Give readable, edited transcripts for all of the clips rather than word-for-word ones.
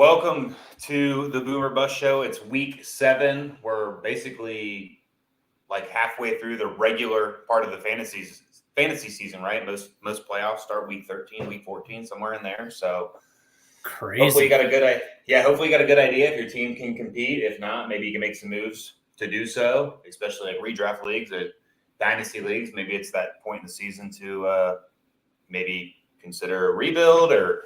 Welcome to the Boomer Bust Show. It's week 7. We're basically like halfway through the regular part of the fantasy season, right? Most playoffs start week 13, week 14, somewhere in there. So crazy. Hopefully you got a good idea if your team can compete. If not, maybe you can make some moves to do so, especially like redraft leagues or dynasty leagues. Maybe it's that point in the season to maybe consider a rebuild or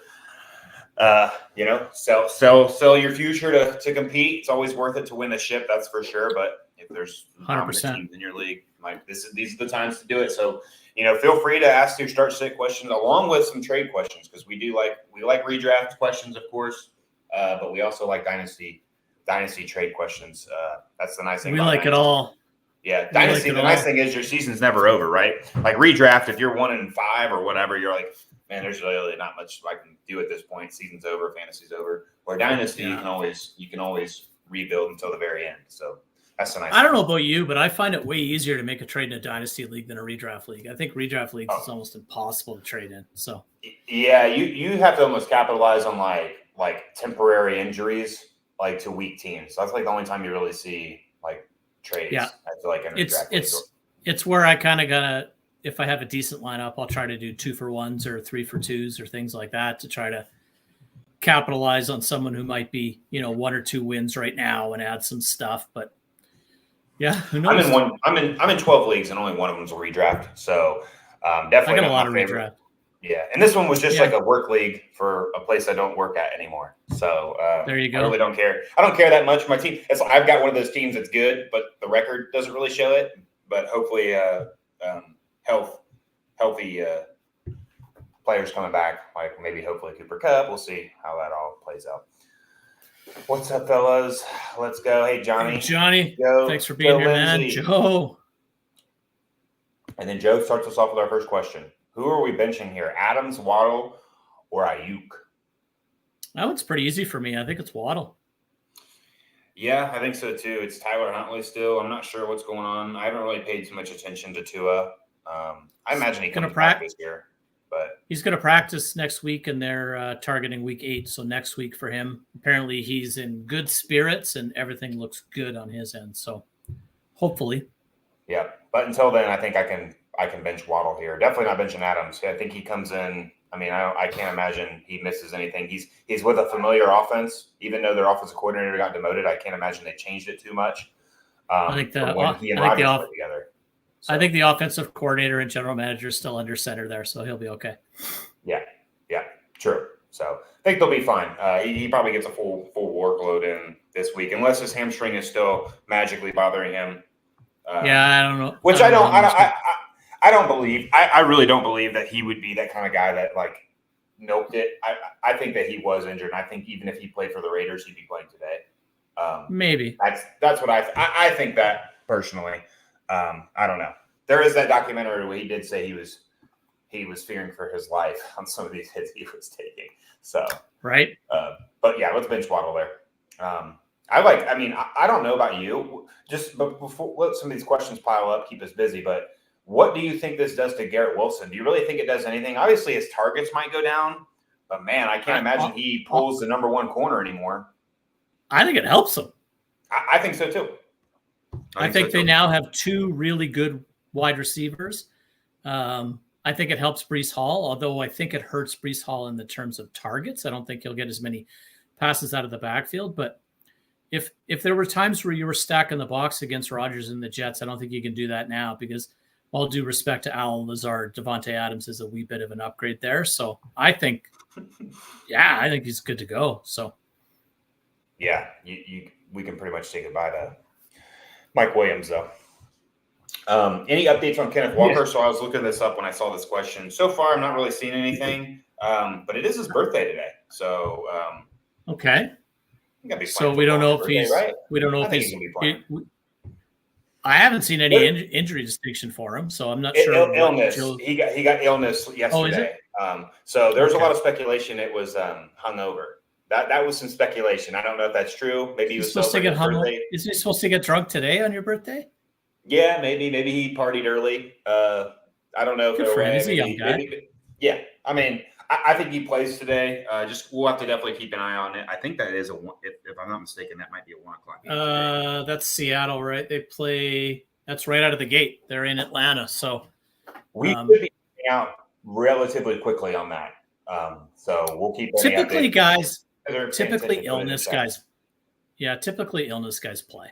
sell your future to compete. It's always worth it to win a ship, that's for sure. But if there's 100% teams in your league, like these are the times to do it. So, feel free to ask your start sit questions along with some trade questions, because we like redraft questions, of course, but we also like dynasty trade questions. That's the nice thing. We like dynasty. It all. Yeah, dynasty. The nice thing is your season's never over, right? Like redraft, if you're 1-5 or whatever, you're like, man, there's really not much I can do at this point. Season's over, fantasy's over. Or dynasty, you can always rebuild until the very end. So that's the nice thing. I don't know about you, but I find it way easier to make a trade in a dynasty league than a redraft league. I think redraft leagues is almost impossible to trade in. So yeah, you have to almost capitalize on like temporary injuries, like to weak teams. So that's like the only time you really see like trades. Yeah, I feel like in redraft it's where I kind of gotta. If I have a decent lineup, I'll try to do 2-for-1s or 3-for-2s or things like that to try to capitalize on someone who might be, 1 or 2 wins right now and add some stuff. But yeah, who knows? I'm in 12 leagues and only one of them's a redraft. So definitely I got a lot of redraft. Yeah, and this one was just like a work league for a place I don't work at anymore. So there you go. I really don't care. I don't care that much. My team, I've got one of those teams that's good, but the record doesn't really show it. But hopefully, healthy players coming back, like maybe hopefully Cooper Kupp. We'll see how that all plays out. What's up, fellas? Let's go. Hey, Johnny. Hey, Johnny. Thanks for being here, man. Joe. And then Joe starts us off with our first question. Who are we benching here? Adams, Waddle, or Ayuk? That one's pretty easy for me. I think it's Waddle. Yeah, I think so too. It's Tyler Huntley still. I'm not sure what's going on. I haven't really paid too much attention to Tua. I imagine he's going to practice here, but he's going to practice next week, and they're targeting week 8. So next week for him. Apparently, he's in good spirits, and everything looks good on his end. So hopefully, yeah. But until then, I think I can bench Waddle here. Definitely not benching Adams. I think he comes in. I mean, I can't imagine he misses anything. He's with a familiar offense, even though their offensive coordinator got demoted. I can't imagine they changed it too much. I think he and Rodgers played together. So. I think the offensive coordinator and general manager is still under center there, so he'll be okay. Yeah, true. So I think they'll be fine. He probably gets a full workload in this week, unless his hamstring is still magically bothering him. I don't know. Which I don't believe. I really don't believe that he would be that kind of guy that like milked it. I think that he was injured. And I think even if he played for the Raiders, he'd be playing today. Maybe that's what I think that personally. I don't know. There is that documentary where he did say he was fearing for his life on some of these hits he was taking. So right. But yeah, let's bench Waddle there. I don't know about you. But before let some of these questions pile up, keep us busy. But what do you think this does to Garrett Wilson? Do you really think it does anything? Obviously, his targets might go down, but man, I can't imagine he pulls the number 1 corner anymore. I think it helps him. I think so too. I think they now have 2 really good wide receivers. I think it helps Breece Hall, although I think it hurts Breece Hall in the terms of targets. I don't think he'll get as many passes out of the backfield. But if there were times where you were stacking the box against Rodgers and the Jets, I don't think you can do that now because, all due respect to Allen Lazard, Davante Adams is a wee bit of an upgrade there. So I think he's good to go. So yeah, we can pretty much say goodbye to Mike Williams, though. Any updates on Kenneth Walker? Yeah. So I was looking this up when I saw this question. So far, I'm not really seeing anything, but it is his birthday today. So okay. So we don't know if he's right? We don't know if he's. I haven't seen any injury distinction for him, so I'm not sure. Illness. He got illness yesterday. Oh, is it? So there's a lot of speculation. It was hungover. That was some speculation. I don't know if that's true. Maybe he was supposed to get hungover. Is he supposed to get drunk today on your birthday? Yeah, maybe he partied early. I don't know if Good for him. He's a young guy. Yeah, I mean, I think he plays today. We'll have to definitely keep an eye on it. I think that is if I'm not mistaken, that might be a 1:00 game. That's Seattle, right? They play. That's right out of the gate. They're in Atlanta, so we should be out relatively quickly on that. So we'll keep typically guys. Typically illness guys. Yeah, typically illness guys play.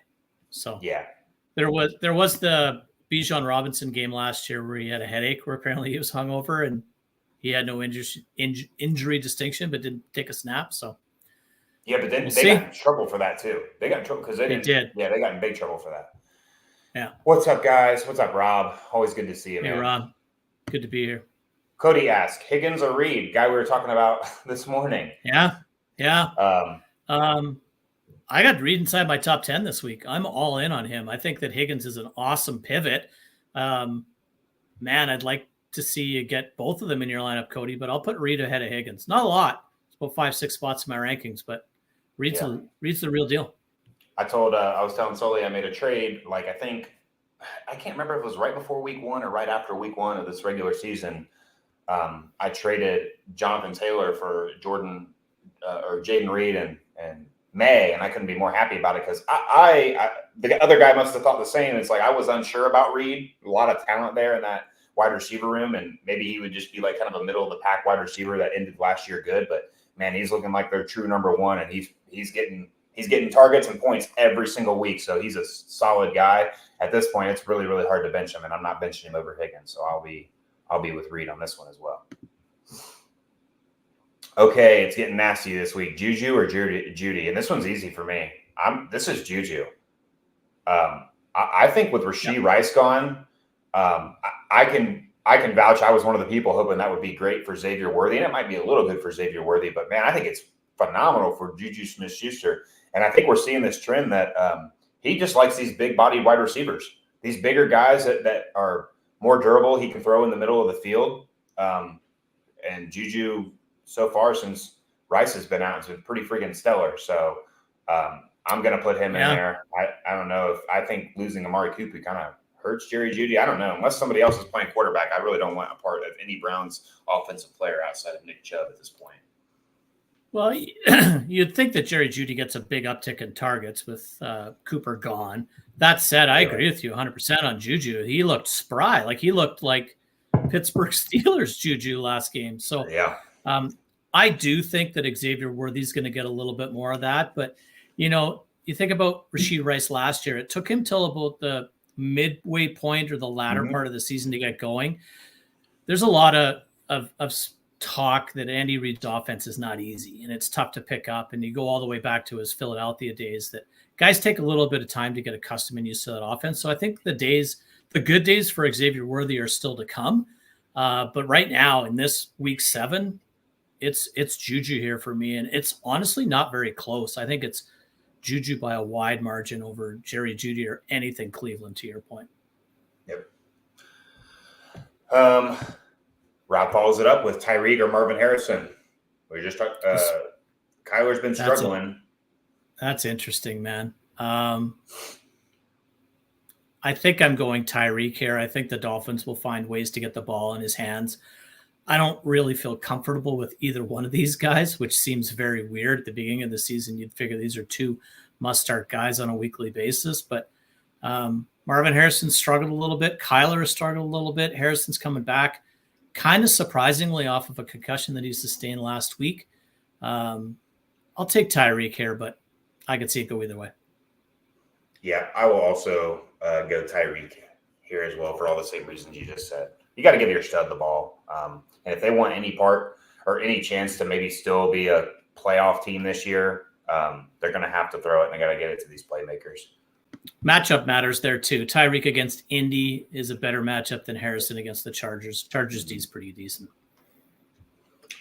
So yeah, there was the Bijan Robinson game last year where he had a headache, where apparently he was hungover and he had no injury distinction, but didn't take a snap. So yeah, but then they got in trouble for that too. They got in trouble because they did. Yeah, they got in big trouble for that. Yeah. What's up, guys? What's up, Rob? Always good to see you, man. Hey, Rob. Good to be here. Cody asked, Higgins or Reed? Guy we were talking about this morning. Yeah. I got Reed inside my top 10 this week. I'm all in on him. I think that Higgins is an awesome pivot. Man, I'd like to see you get both of them in your lineup, Cody, but I'll put Reed ahead of Higgins. Not a lot. It's about 5-6 spots in my rankings, but Reed's the real deal. I was telling Sully I made a trade. I can't remember if it was right before week 1 or right after week 1 of this regular season. I traded Jonathan Taylor for Jordan or Jaden Reed and May, and I couldn't be more happy about it because the other guy must have thought the same. It's I was unsure about Reed. A lot of talent there in that wide receiver room, and maybe he would just be kind of a middle of the pack wide receiver that ended last year good. But man, he's looking like their true number one, and he's getting targets and points every single week. So he's a solid guy. At this point, it's really, really hard to bench him, and I'm not benching him over Higgins. So I'll be with Reed on this one as well. Okay, it's getting nasty this week. Juju or Judy? And this one's easy for me. This is Juju. I think with Rashee Rice gone, I can vouch. I was one of the people hoping that would be great for Xavier Worthy, and it might be a little good for Xavier Worthy. But man, I think it's phenomenal for Juju Smith-Schuster. And I think we're seeing this trend that he just likes these big body wide receivers, these bigger guys that are more durable. He can throw in the middle of the field. And Juju, so far since Rice has been out, has been pretty freaking stellar. So I'm going to put him in there. I don't know if I think losing Amari Cooper kind of hurts Jerry Jeudy. I don't know. Unless somebody else is playing quarterback, I really don't want a part of any Browns offensive player outside of Nick Chubb at this point. Well, you'd think that Jerry Jeudy gets a big uptick in targets with Cooper gone. That said, I agree with you 100% on Juju. He looked spry. He looked like Pittsburgh Steelers Juju last game. So I do think that Xavier Worthy's going to get a little bit more of that. But, you think about Rashee Rice last year. It took him till about the midway point or the latter part of the season to get going. There's a lot of talk that Andy Reid's offense is not easy and it's tough to pick up. And you go all the way back to his Philadelphia days that guys take a little bit of time to get accustomed and used to that offense. So I think the good days for Xavier Worthy are still to come. But right now in this week 7, it's Juju here for me. And it's honestly not very close. I think it's Juju by a wide margin over Jerry Jeudy or anything Cleveland, to your point. Yep. Rob follows it up with Tyreek or Marvin Harrison. We just talked. Kyler's been struggling. That's interesting, man. I think I'm going Tyreek here. I think the Dolphins will find ways to get the ball in his hands. I don't really feel comfortable with either one of these guys, which seems very weird. At the beginning of the season, you'd figure these are 2 must-start guys on a weekly basis. But Marvin Harrison struggled a little bit. Kyler has struggled a little bit. Harrison's coming back, kind of surprisingly off of a concussion that he sustained last week. I'll take Tyreek here, but I could see it go either way. Yeah, I will also go Tyreek here as well for all the same reasons you just said. You got to give your stud the ball. And if they want any part or any chance to maybe still be a playoff team this year, they're going to have to throw it, and they got to get it to these playmakers. Matchup matters there too. Tyreek against Indy is a better matchup than Harrison against the Chargers. Chargers D is pretty decent.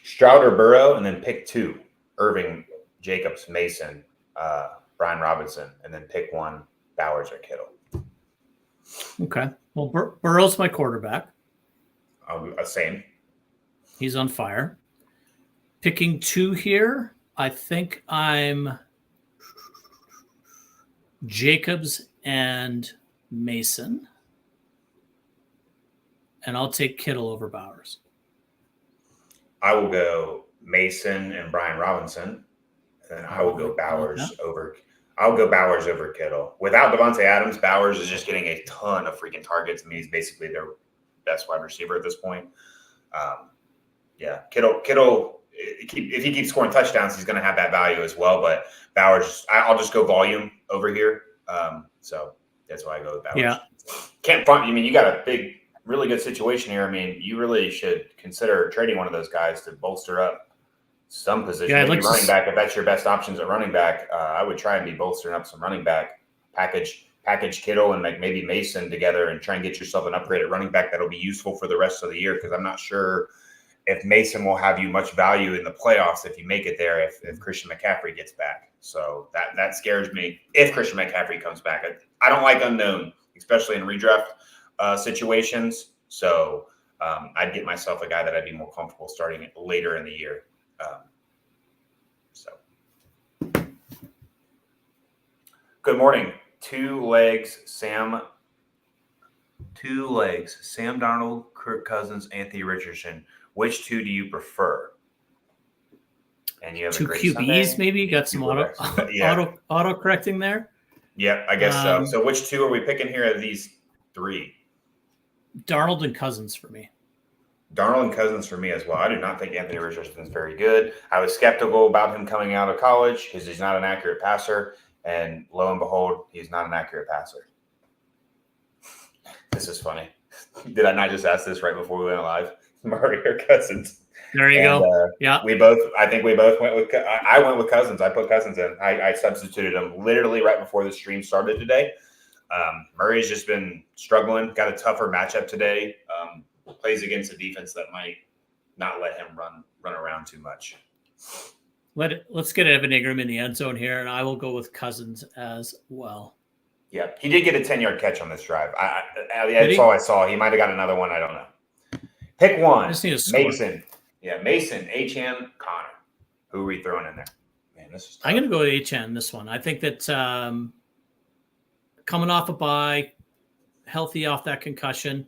Stroud or Burrow, and then pick 2. Irving, Jacobs, Mason, Brian Robinson, and then pick 1, Bowers or Kittle. Okay. Well, Burrow's my quarterback. Same. He's on fire. Picking 2 here, I think I'm Jacobs and Mason. And I'll take Kittle over Bowers. I will go Mason and Brian Robinson, and then I will go Bowers over. I'll go Bowers over Kittle. Without Davante Adams, Bowers is just getting a ton of freaking targets. I mean, he's basically their best wide receiver at this point. Kittle, if he keeps scoring touchdowns, he's going to have that value as well. But Bowers, I'll just go volume over here. So that's why I go with Bowers. Yeah. Can't front. I mean, you got a big, really good situation here. I mean, you really should consider trading one of those guys to bolster up some position. Yeah, maybe running back, if that's your best options at running back, I would try and be bolstering up some running back package Kittle and maybe Mason together and try and get yourself an upgrade at running back that'll be useful for the rest of the year, because I'm not sure if Mason will have you much value in the playoffs if you make it there if Christian McCaffrey gets back. So that scares me if Christian McCaffrey comes back. I don't like unknown, especially in redraft situations. So I'd get myself a guy that I'd be more comfortable starting later in the year. Good morning. Two legs, Sam Darnold, Kirk Cousins, Anthony Richardson. Which two do you prefer? And you have two a great QBs, Sunday. maybe you got some auto correcting there. Yeah, I guess so. So which two are we picking here of these three? Darnold and Cousins for me. Darnold and Cousins for me as well. I do not think Anthony Richardson is very good. I was skeptical about him coming out of college because he's not an accurate passer. And lo and behold, he's not an accurate passer. This is funny. Did I not just ask this right before we went live? Murray or Cousins? There you go. Yeah. I think we both went with – I went with Cousins. I put Cousins in. I substituted him literally right before the stream started today. Murray's just been struggling. Got a tougher matchup today. Plays against a defense that might not let him run around too much. Let's get Evan Ingram in the end zone here, and I will go with Cousins as well. Yeah, he did get a 10-yard catch on this drive. That's all I saw. He might have got another one. I don't know. Pick one. I just need a score. Mason. Yeah, Mason, Achane, Connor. Who are we throwing in there? Man, this is tough. I'm going to go with Achane this one. I think that coming off a bye, healthy off that concussion,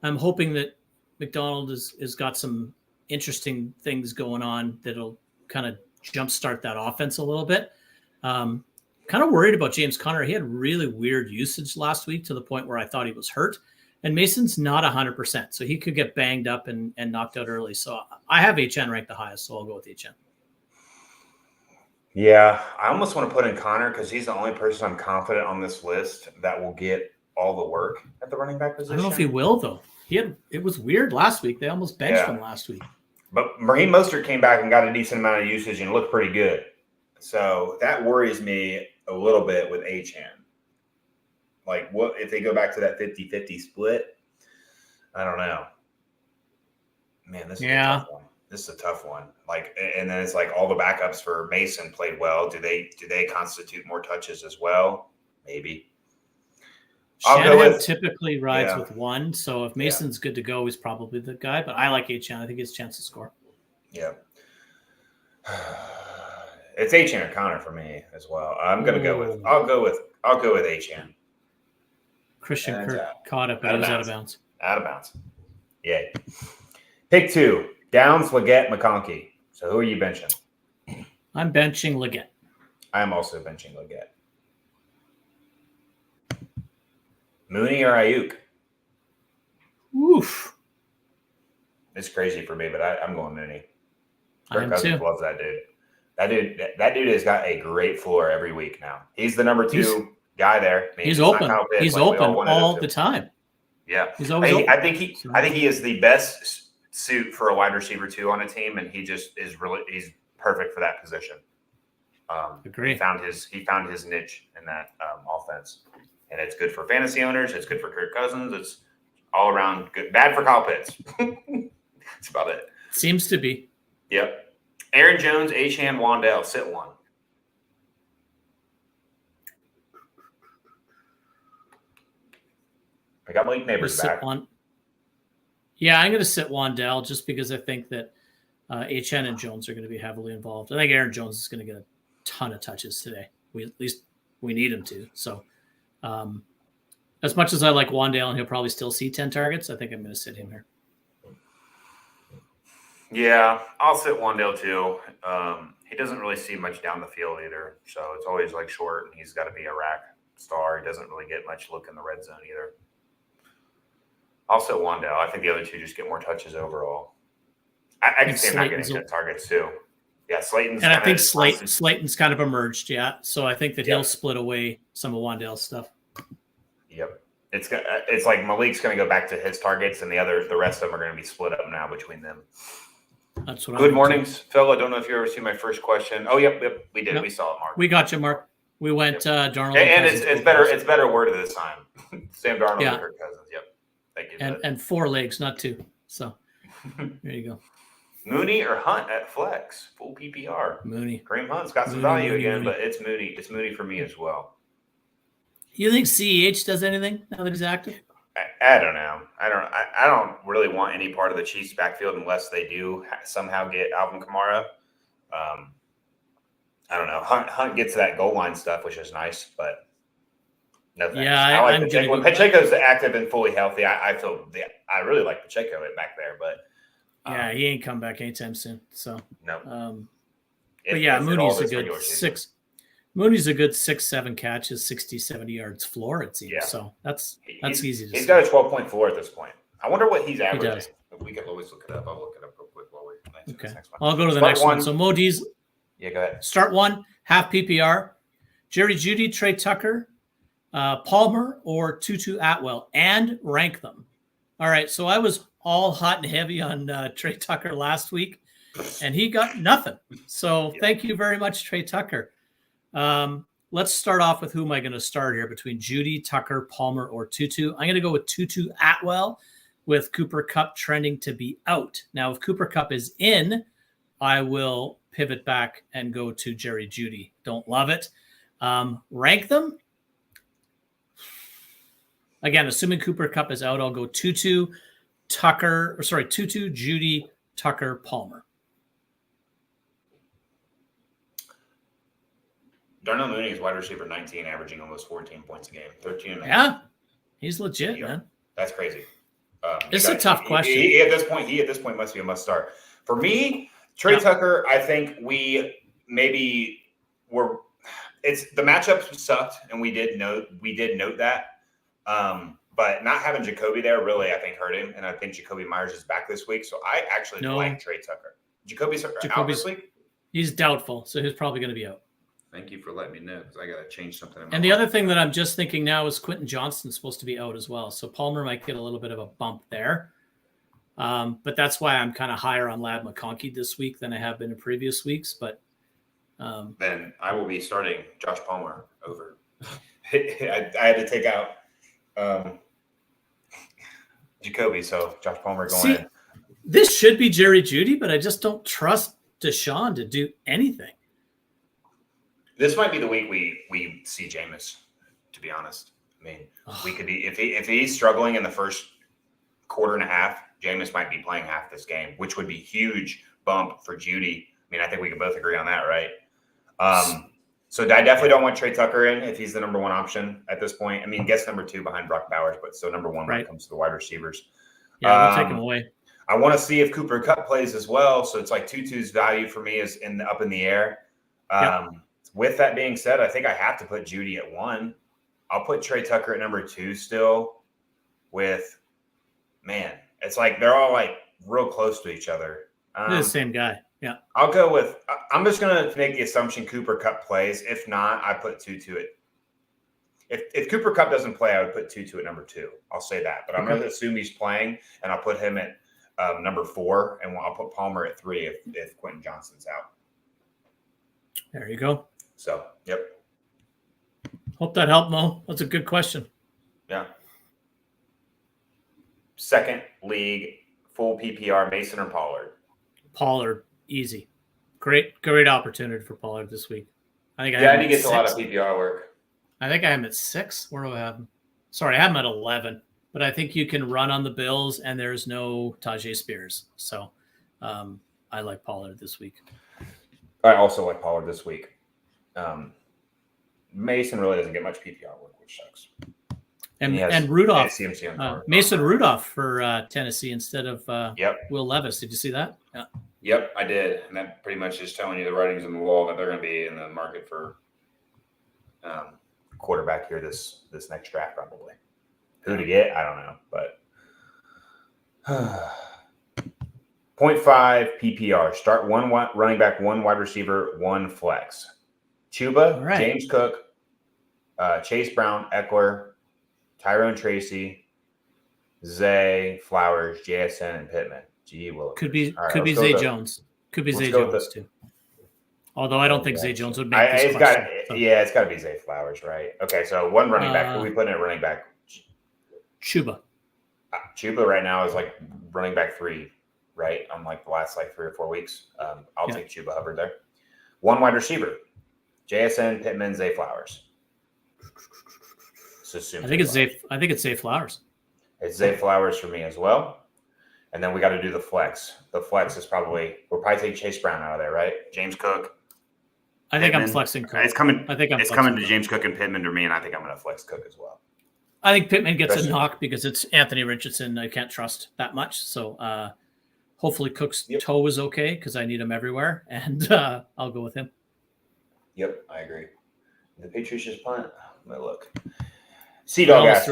I'm hoping that McDonald has got some interesting things going on that'll kind of jumpstart that offense a little bit. Kind of worried about James Conner. He had really weird usage last week to the point where I thought he was hurt. And Mason's not 100%, so he could get banged up and knocked out early. So I have Achane ranked the highest, so I'll go with Achane. Yeah, I almost want to put in Connor because he's the only person I'm confident on this list that will get all the work at the running back position. I don't know if he will, though. It was weird last week. They almost benched him last week. But Raheem Mostert came back and got a decent amount of usage and looked pretty good. So that worries me a little bit with Achane. Like, what if they go back to that 50-50 split? I don't know. Man, this is a tough one. This is a tough one. Like, and then it's like all the backups for Mason played well. Do they constitute more touches as well? Maybe. Shanahan typically rides with one, so if Mason's good to go, he's probably the guy. But I like Achane. I think he has a chance to score. Yeah. It's Achane or Connor for me as well. I'll go with Achane. Christian Kirk caught it, but he was out of bounds. Out of bounds. Yay. Pick two. Downs, Leggett, McConkey. So who are you benching? I'm benching Leggett. I am also benching Leggett. Mooney or Ayuk? Oof. It's crazy for me, but I'm going Mooney. Kirk Cousins loves that dude. That dude has got a great floor every week now. He's the number two guy there. I mean, he's open. He's open all the time. Yeah, he's always open. I think he is the best suit for a wide receiver two on a team, and he just is he's perfect for that position. Agree. He found his niche in that offense, and it's good for fantasy owners. It's good for Kirk Cousins. It's all around good. Bad for Kyle Pitts. That's about it. Seems to be. Yep. Aaron Jones, Achane, Wandell. Sit one. I got Malik Neighbors back. Yeah, I'm going to sit Wandell just because I think that Achane and Jones are going to be heavily involved. I think Aaron Jones is going to get a ton of touches today. At least we need him to. So as much as I like Wandell and he'll probably still see 10 targets, I think I'm going to sit him here. Yeah, I'll sit Wandale too. He doesn't really see much down the field either, so it's always like short, and he's got to be a rack star. He doesn't really get much look in the red zone either. I'll sit Wandale. I think the other two just get more touches overall. I can see him not getting 10 targets too. Yeah, Slayton's and I think Slayton's kind of emerged, yeah. So I think that Yep. he'll split away some of Wandale's stuff. Yep. It's like Malik's going to go back to his targets, and the rest of them are going to be split up now between them. That's what. Good mornings, Phil. I don't know if you ever see my first question. Oh, yep, we did. Yep. We saw it, Mark. We got you, Mark. We went Darnold. And it's better. It's better worded this time. Sam Darnold and Kirk Cousins. Yep. Thank you. And 4 legs, not 2. So there you go. Mooney or Hunt at flex, full PPR. Mooney. Kareem Hunt's got some value again, but it's Mooney. It's Mooney for me as well. You think CEH does anything now that he's active? I don't know. I don't really want any part of the Chiefs backfield unless they do somehow get Alvin Kamara. I don't know. Hunt gets that goal line stuff, which is nice, but no thanks. Yeah, I like Pacheco. When Pacheco's active and fully healthy, I really like Pacheco back there, but yeah, he ain't come back anytime soon. So no. But yeah, Mooney's a good 6. Mooney's a good 6-7 catches, 60, 70 yards floor, it seems. Yeah. So that's easy to see. He's got a 12-point floor at this point. I wonder what he's averaging. We can always look it up. I'll look it up real quick while we answer this next one. I'll go to the next one. So Modi's. Yeah, go ahead. Start 1, half PPR. Jerry Jeudy, Trey Tucker, Palmer, or Tutu Atwell, and rank them. All right, so I was all hot and heavy on Trey Tucker last week, and he got nothing. So thank you very much, Trey Tucker. Let's start off with who am I going to start here between Jeudy, Tucker, Palmer, or Tutu. I'm going to go with Tutu Atwell with Cooper Kupp trending to be out. Now, if Cooper Kupp is in, I will pivot back and go to Jerry Jeudy. Don't love it. Rank them. Again, assuming Cooper Kupp is out, I'll go Tutu, Jeudy, Tucker, Palmer. Darnell Mooney is wide receiver 19, averaging almost 14 points a game. 13. Yeah, he's legit, man. That's crazy. It's a tough question. He at this point must be a must start. For me, Trey Tucker, I think we maybe were. It's the matchups sucked, and we did note that. But not having Jacoby there really, I think, hurt him, and I think Jacoby Myers is back this week, so I actually like Trey Tucker. Jacoby's out this week. He's doubtful, so he's probably going to be out. Thank you for letting me know because I got to change something. And the other thing that I'm just thinking now is Quentin Johnston's supposed to be out as well. So Palmer might get a little bit of a bump there. But that's why I'm kind of higher on Ladd McConkey this week than I have been in previous weeks. But then I will be starting Josh Palmer over. I had to take out Jacoby, so Josh Palmer going in. This should be Jerry Jeudy, but I just don't trust Deshaun to do anything. This might be the week we see Jameis, to be honest. I mean, we could be if he's struggling in the first quarter and a half, Jameis might be playing half this game, which would be huge bump for Jeudy. I mean, I think we can both agree on that, right? So I definitely don't want Trey Tucker in if he's the number 1 option at this point. I mean, guess number 2 behind Brock Bowers, but still number 1 when it comes to the wide receivers. Yeah, we'll take him away. I want to see if Cooper Kupp plays as well. So it's like Tutu's value for me is up in the air. With that being said, I think I have to put Jeudy at 1. I'll put Trey Tucker at number 2 still with, man, it's like they're all like real close to each other. They're the same guy. Yeah. I'll go with – I'm just going to make the assumption Cooper Kupp plays. If not, I put Tutu at – if Cooper Kupp doesn't play, I would put Tutu at number 2. I'll say that. But I'm going to assume he's playing, and I'll put him at number 4, and I'll put Palmer at 3 if Quentin Johnston's out. There you go. So, yep. Hope that helped, Mo. That's a good question. Yeah. Second league, full PPR, Mason or Pollard? Pollard, easy. Great opportunity for Pollard this week. I think he gets a lot of PPR work. I think I have him at 6. Where do I have him? Sorry, I have him at 11. But I think you can run on the Bills, and there's no Tajay Spears. So I like Pollard this week. I also like Pollard this week. Mason really doesn't get much PPR work, which sucks. And Rudolph, CMC Mason Rudolph for Tennessee instead of Will Levis. Did you see that? Yeah. Yep, I did. And that pretty much is telling you the writings on the wall that they're going to be in the market for quarterback here this next draft, probably. Who to get, I don't know. But 0.5 PPR. Start one running back, one wide receiver, one flex. Chuba, right. James Cook, Chase Brown, Eckler, Tyrone Tracy, Zay, Flowers, JSN, and Pittman. Gee, well, could be Zay Jones. Could be Zay Jones too. Although I don't think Zay Jones would make this question. It's got to be Zay Flowers, right? Okay, so one running back. Who we put in at running back? Chuba. Chuba right now is like running back 3, right? On like the last 3 or 4 weeks. I'll take Chuba Hubbard there. One wide receiver. JSN, Pittman, Zay Flowers. I think it's Zay Flowers. It's Zay Flowers for me as well. And then we got to do the flex. The flex is we'll probably take Chase Brown out of there, right? James Cook. I think I'm flexing Cook. It's coming to James Cook and Pittman to me, and I think I'm going to flex Cook as well. I think Pittman gets a knock because it's Anthony Richardson. I can't trust that much. So hopefully Cook's toe is okay because I need him everywhere, and I'll go with him. Yep, I agree. The Patriots just punt. Let me look. Sea-Dog asked.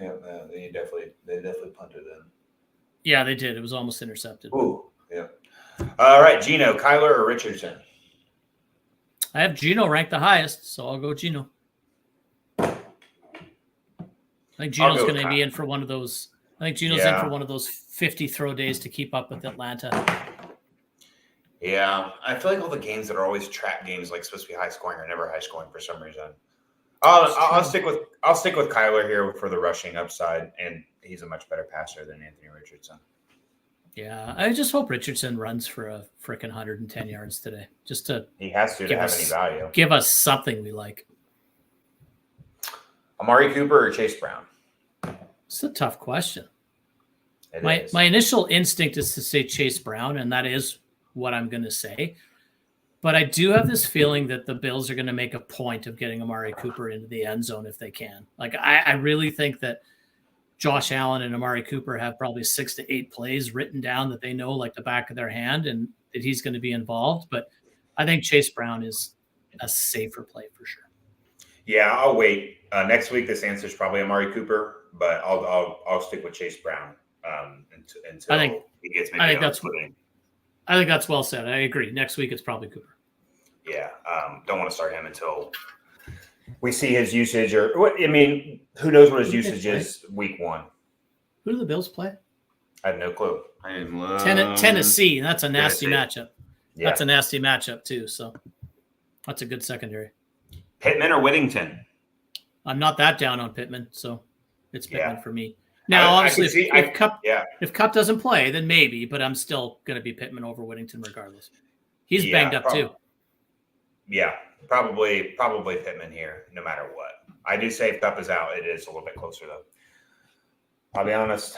Yeah, they definitely punted in. Yeah, they did. It was almost intercepted. Ooh, yeah. All right, Geno, Kyler, or Richardson? I have Geno ranked the highest, so I'll go Geno. I think Geno's going to be in for one of those. I think Geno's in for one of those 50 throw days to keep up with Atlanta. Yeah, I feel like all the games that are always trap games, like supposed to be high scoring, are never high scoring for some reason. I'll stick with Kyler here for the rushing upside, and he's a much better passer than Anthony Richardson. Yeah, I just hope Richardson runs for a freaking 110 yards today, just to he has to have any value. Give us something we like. Amari Cooper or Chase Brown? It's a tough question. My initial instinct is to say Chase Brown, and that is what I'm going to say. But I do have this feeling that the Bills are going to make a point of getting Amari Cooper into the end zone if they can. Like, I really think that Josh Allen and Amari Cooper have probably 6 to 8 plays written down that they know like the back of their hand and that he's going to be involved. But I think Chase Brown is a safer play for sure. Yeah, I'll wait. Next week, this answer is probably Amari Cooper, but I'll stick with Chase Brown until he gets maybe on his footing. I think that's well said. I agree. Next week, it's probably Cooper. Yeah. Don't want to start him until we see his usage who knows what his usage is week 1. Who do the Bills play? I have no clue. Tennessee. That's a nasty matchup. Yeah. That's a nasty matchup too. So that's a good secondary. Pittman or Whittington? I'm not that down on Pittman, so it's Pittman for me. Now, obviously, if Kupp doesn't play, then maybe, but I'm still going to be Pittman over Whittington regardless. He's banged up too. Yeah, probably Pittman here, no matter what. I do say if Kupp is out, it is a little bit closer though. I'll be honest,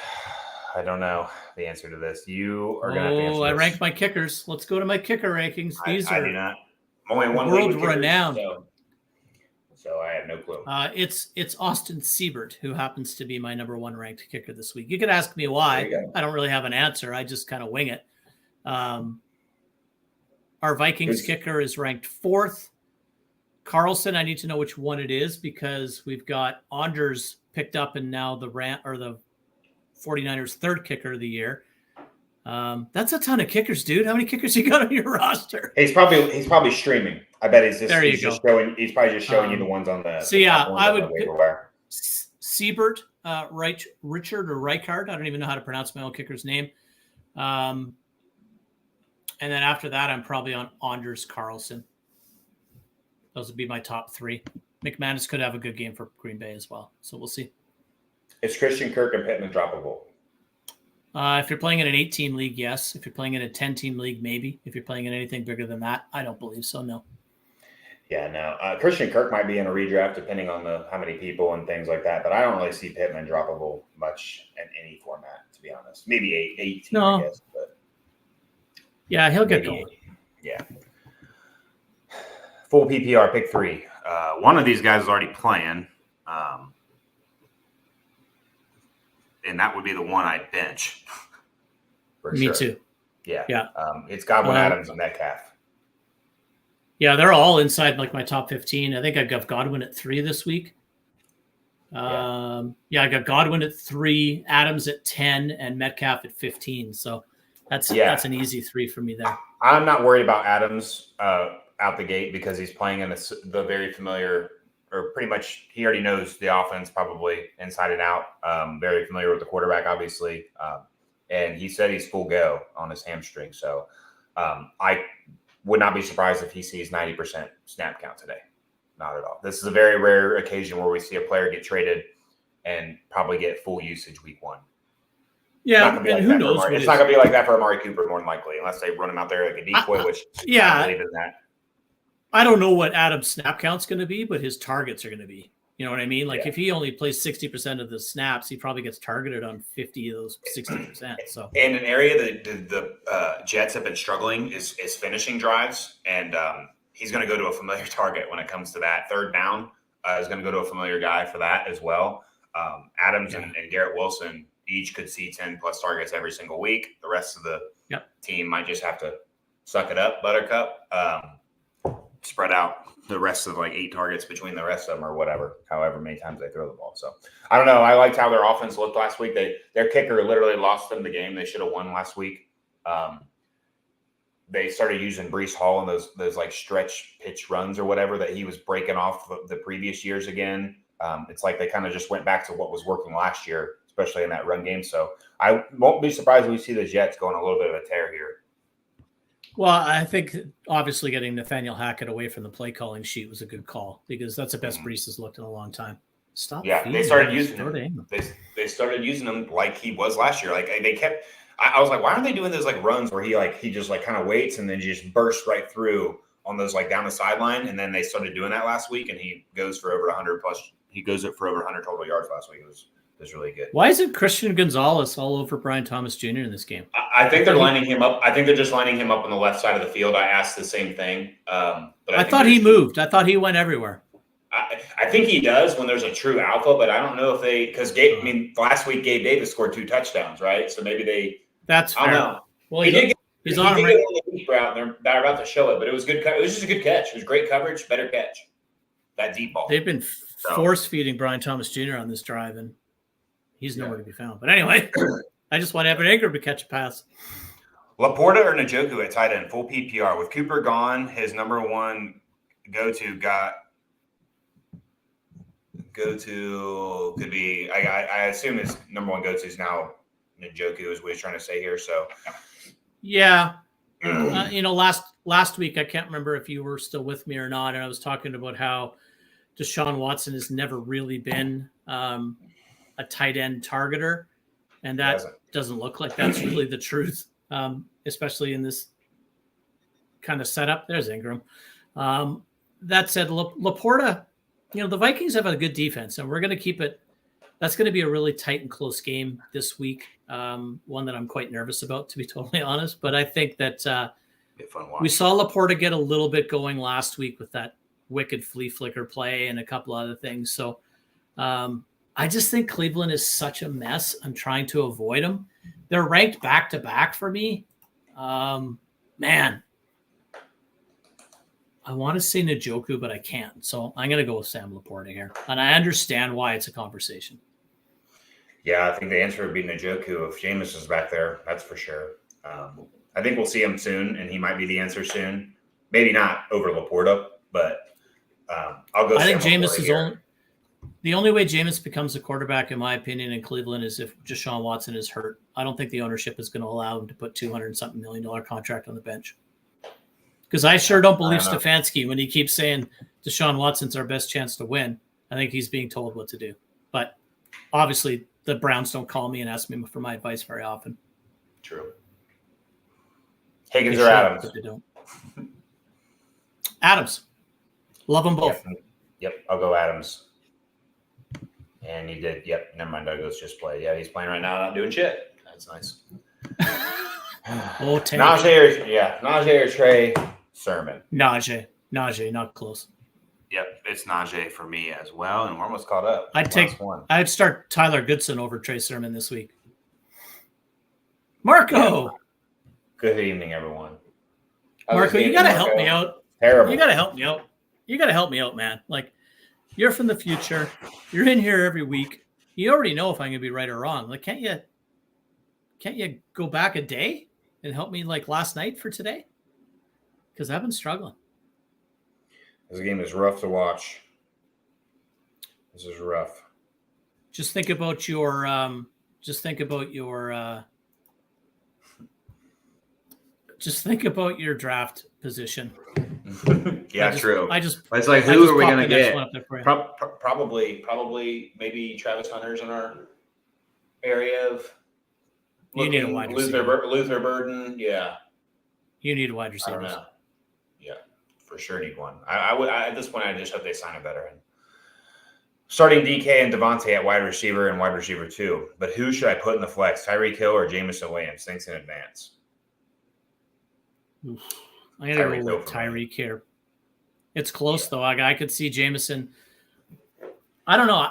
I don't know the answer to this. You are going to have to answer I ranked my kickers. Let's go to my kicker rankings. I do not. I'm only one world renowned. So I have no clue. It's Austin Siebert, who happens to be my number 1 ranked kicker this week. You could ask me why. I don't really have an answer. I just kind of wing it. Our Vikings kicker is ranked 4th. Carlson, I need to know which one it is because we've got Anders picked up and now the 49ers 3rd kicker of the year. That's a ton of kickers, dude. How many kickers you got on your roster? He's probably streaming. I bet he's probably just showing you the ones on the. So yeah, I would pick Siebert, Richard or Reichard. I don't even know how to pronounce my own kicker's name. And then after that, I'm probably on Anders Carlson. Those would be my top 3. McManus could have a good game for Green Bay as well. So we'll see. Is Christian Kirk and Pittman droppable? If you're playing in an 8-team league, yes. If you're playing in a 10-team league, maybe. If you're playing in anything bigger than that, I don't believe so, no. Yeah, no. Christian Kirk might be in a redraft depending on how many people and things like that, but I don't really see Pittman droppable much in any format, to be honest. Maybe 18, no. I guess. But yeah, he'll get going. Yeah. Full PPR, pick 3. One of these guys is already playing. and that would be the one I'd bench. Me too. Yeah. Yeah. It's Godwin, Adams, and Metcalf. Yeah, they're all inside like my top 15. I think I've got Godwin at 3 this week. I got Godwin at 3, Adams at 10, and Metcalf at 15. So that's an easy 3 for me there. I'm not worried about Adams out the gate because he's playing in the very familiar, or pretty much he already knows the offense probably inside and out. Very familiar with the quarterback, obviously. And he said he's full go on his hamstring. So I would not be surprised if he sees 90% snap count today. Not at all. This is a very rare occasion where we see a player get traded and probably get full usage week 1. Yeah, and who knows? It's not going to be like that for Amari Cooper, more than likely, unless they run him out there like a decoy, which I believe in that. I don't know what Adam's snap count's going to be, but his targets are going to be. You know what I mean? Like if he only plays 60% of the snaps, he probably gets targeted on 50 of those 60%. So, in an area that the Jets have been struggling is finishing drives, and he's going to go to a familiar target when it comes to that. Third down is going to go to a familiar guy for that as well. Adams and Garrett Wilson each could see 10-plus targets every single week. The rest of the team might just have to suck it up, Buttercup. Spread out the rest of like 8 targets between the rest of them or whatever, however many times they throw the ball. So I don't know. I liked how their offense looked last week. Their kicker literally lost them the game. They should have won last week. They started using Bryce Hall in those like stretch pitch runs or whatever that he was breaking off the previous years again. It's like they kind of just went back to what was working last year, especially in that run game. So I won't be surprised if we see the Jets going a little bit of a tear here. Well, I think obviously getting Nathaniel Hackett away from the play calling sheet was a good call because that's the best Bryce has looked in a long time. They started using him. They started using him like he was last year. Like they kept. I was like, why aren't they doing those like runs where he just like kind of waits and then just bursts right through on those like down the sideline? And then they started doing that last week, and he goes for over 100 plus. He goes up for over 100 total yards last week. It was really good. Why isn't Christian Gonzalez all over Brian Thomas Jr. in this game? I think they're lining him up. I think they're just lining him up on the left side of the field. I asked the same thing. But I thought he moved. I thought he went everywhere. I think he does when there's a true alpha, but I don't know if because last week Gabe Davis scored 2 touchdowns, right? So maybe that's fair. I don't know. Well, he's on him right. The deep route, and they're about to show it, but it was good. It was just a good catch. It was great coverage, better catch. That deep ball. They've been force feeding Brian Thomas Jr. on this drive, and he's nowhere to be found. But anyway, I just want Evan Ingram to catch a pass. Laporta or Njoku at tight end, full PPR. With Cooper gone, his number one go-to could be. I assume his number one go-to is now Njoku, is what he's trying to say here. So, yeah, last week I can't remember if you were still with me or not, and I was talking about how Deshaun Watson has never really been a tight end targeter, and that doesn't look like that's really the truth, especially in this kind of setup. There's Ingram. That said, Laporta, the Vikings have a good defense, and we're going to keep it. That's going to be a really tight and close game this week, one that I'm quite nervous about, to be totally honest. But I think that we saw Laporta get a little bit going last week with that wicked flea flicker play and a couple other things. So I just think Cleveland is such a mess. I'm trying to avoid them. They're ranked back-to-back for me. Man, I want to say Njoku, but I can't. So I'm going to go with Sam Laporta here. And I understand why it's a conversation. Yeah, I think the answer would be Njoku if Jameis is back there. That's for sure. I think we'll see him soon, and he might be the answer soon. Maybe not over Laporta, but I'll go. I think Jameis is the only way Jameis becomes a quarterback, in my opinion, in Cleveland is if Deshaun Watson is hurt. I don't think the ownership is going to allow him to put $200-something million contract on the bench. Because I sure don't believe Stefanski when he keeps saying Deshaun Watson's our best chance to win. I think he's being told what to do. But obviously, the Browns don't call me and ask me for my advice very often. True. Higgins or Adams? But they don't. Adams. Love them both. Yep, I'll go Adams. And he did. Yep, never mind. Douglas just played. Yeah, he's playing right now, not doing shit. That's nice. Najee or Trey Sermon. Najee, not close. Yep, it's Najee for me as well, and we're almost caught up. I'd start Tyler Goodson over Trey Sermon this week. Marco. Yeah. Good evening, everyone. Marco, you got to help me out. Terrible. You got to help me out. You got to help me out, man. Like, you're from the future. You're in here every week. You already know if I'm going to be right or wrong. Like, can't you go back a day and help me like last night for today? Because I've been struggling. This game is rough to watch. This is rough. Just think about your draft position. True. It's like, who are we going to get? Probably maybe Travis Hunter's in our area of. You need a wide receiver. Luther Burden, yeah. You need a wide receiver. I don't know. Yeah, for sure need one. I would at this point. I just hope they sign a veteran. Starting DK and Davante at wide receiver and wide receiver 2. But who should I put in the flex? Tyreek Hill or Jameson Williams? Thanks in advance. I gotta go with Tyreek here. It's close though. I could see Jameson. I don't know.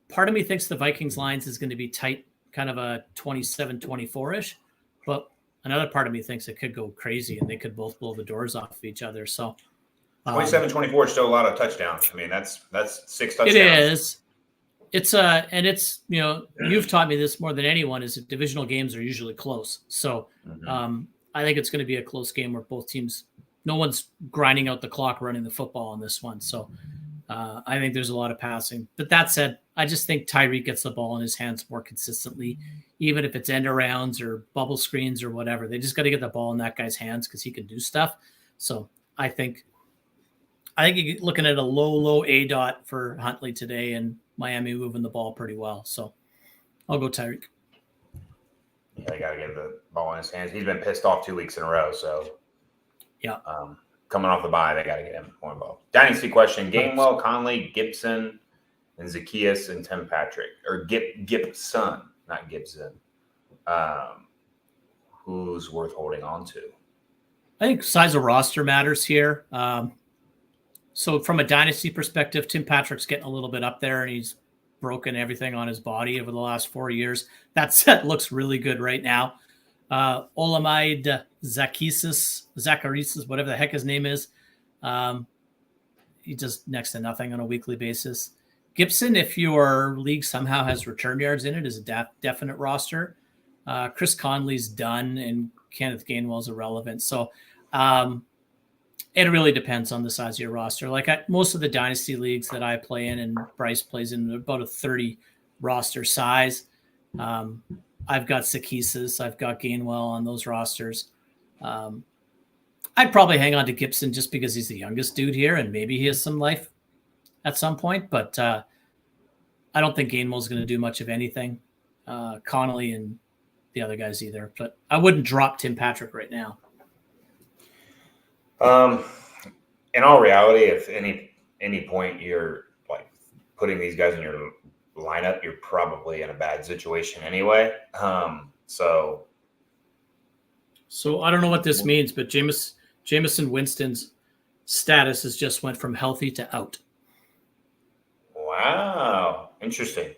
Part of me thinks the Vikings lines is going to be tight, kind of a 27-24-ish, but another part of me thinks it could go crazy and they could both blow the doors off of each other. So 27-24 is still a lot of touchdowns. I mean, that's 6 touchdowns. It is. It's you've taught me this more than anyone, is that divisional games are usually close. So I think it's going to be a close game where both teams, no one's grinding out the clock running the football on this one. So I think there's a lot of passing. But that said, I just think Tyreek gets the ball in his hands more consistently, even if it's end arounds or bubble screens or whatever. They just got to get the ball in that guy's hands because he can do stuff. So I think you're looking at a low A dot for Huntley today, and Miami moving the ball pretty well. So I'll go Tyreek. Yeah, they got to get the ball in his hands. He's been pissed off 2 weeks in a row. So, yeah. Coming off the bye, they got to get him more involved. Dynasty question: Gainwell, Conley, Gibson, and Zacchaeus and Tim Patrick, or Gibson, not Gibson. Who's worth holding on to? I think size of roster matters here. So from a dynasty perspective, Tim Patrick's getting a little bit up there, and he's broken everything on his body over the last 4 years. That set looks really good right now. Olamide Zacchaeus, whatever the heck his name is, he does next to nothing on a weekly basis. Gibson, if your league somehow has return yards in it, is a definite roster. Chris Conley's done, and Kenneth Gainwell's irrelevant. So it really depends on the size of your roster. Like most of the dynasty leagues that I play in, and Bryce plays in, about a 30 roster size. I've got Zacchaeus, I've got Gainwell on those rosters. I'd probably hang on to Gibson just because he's the youngest dude here, and maybe he has some life at some point. But I don't think Gainwell's going to do much of anything. Connolly and the other guys either. But I wouldn't drop Tim Patrick right now. In all reality, if any point you're like putting these guys in your lineup, you're probably in a bad situation anyway. So I don't know what this means, but Jameson Winston's status has just went from healthy to out. Wow, interesting. Did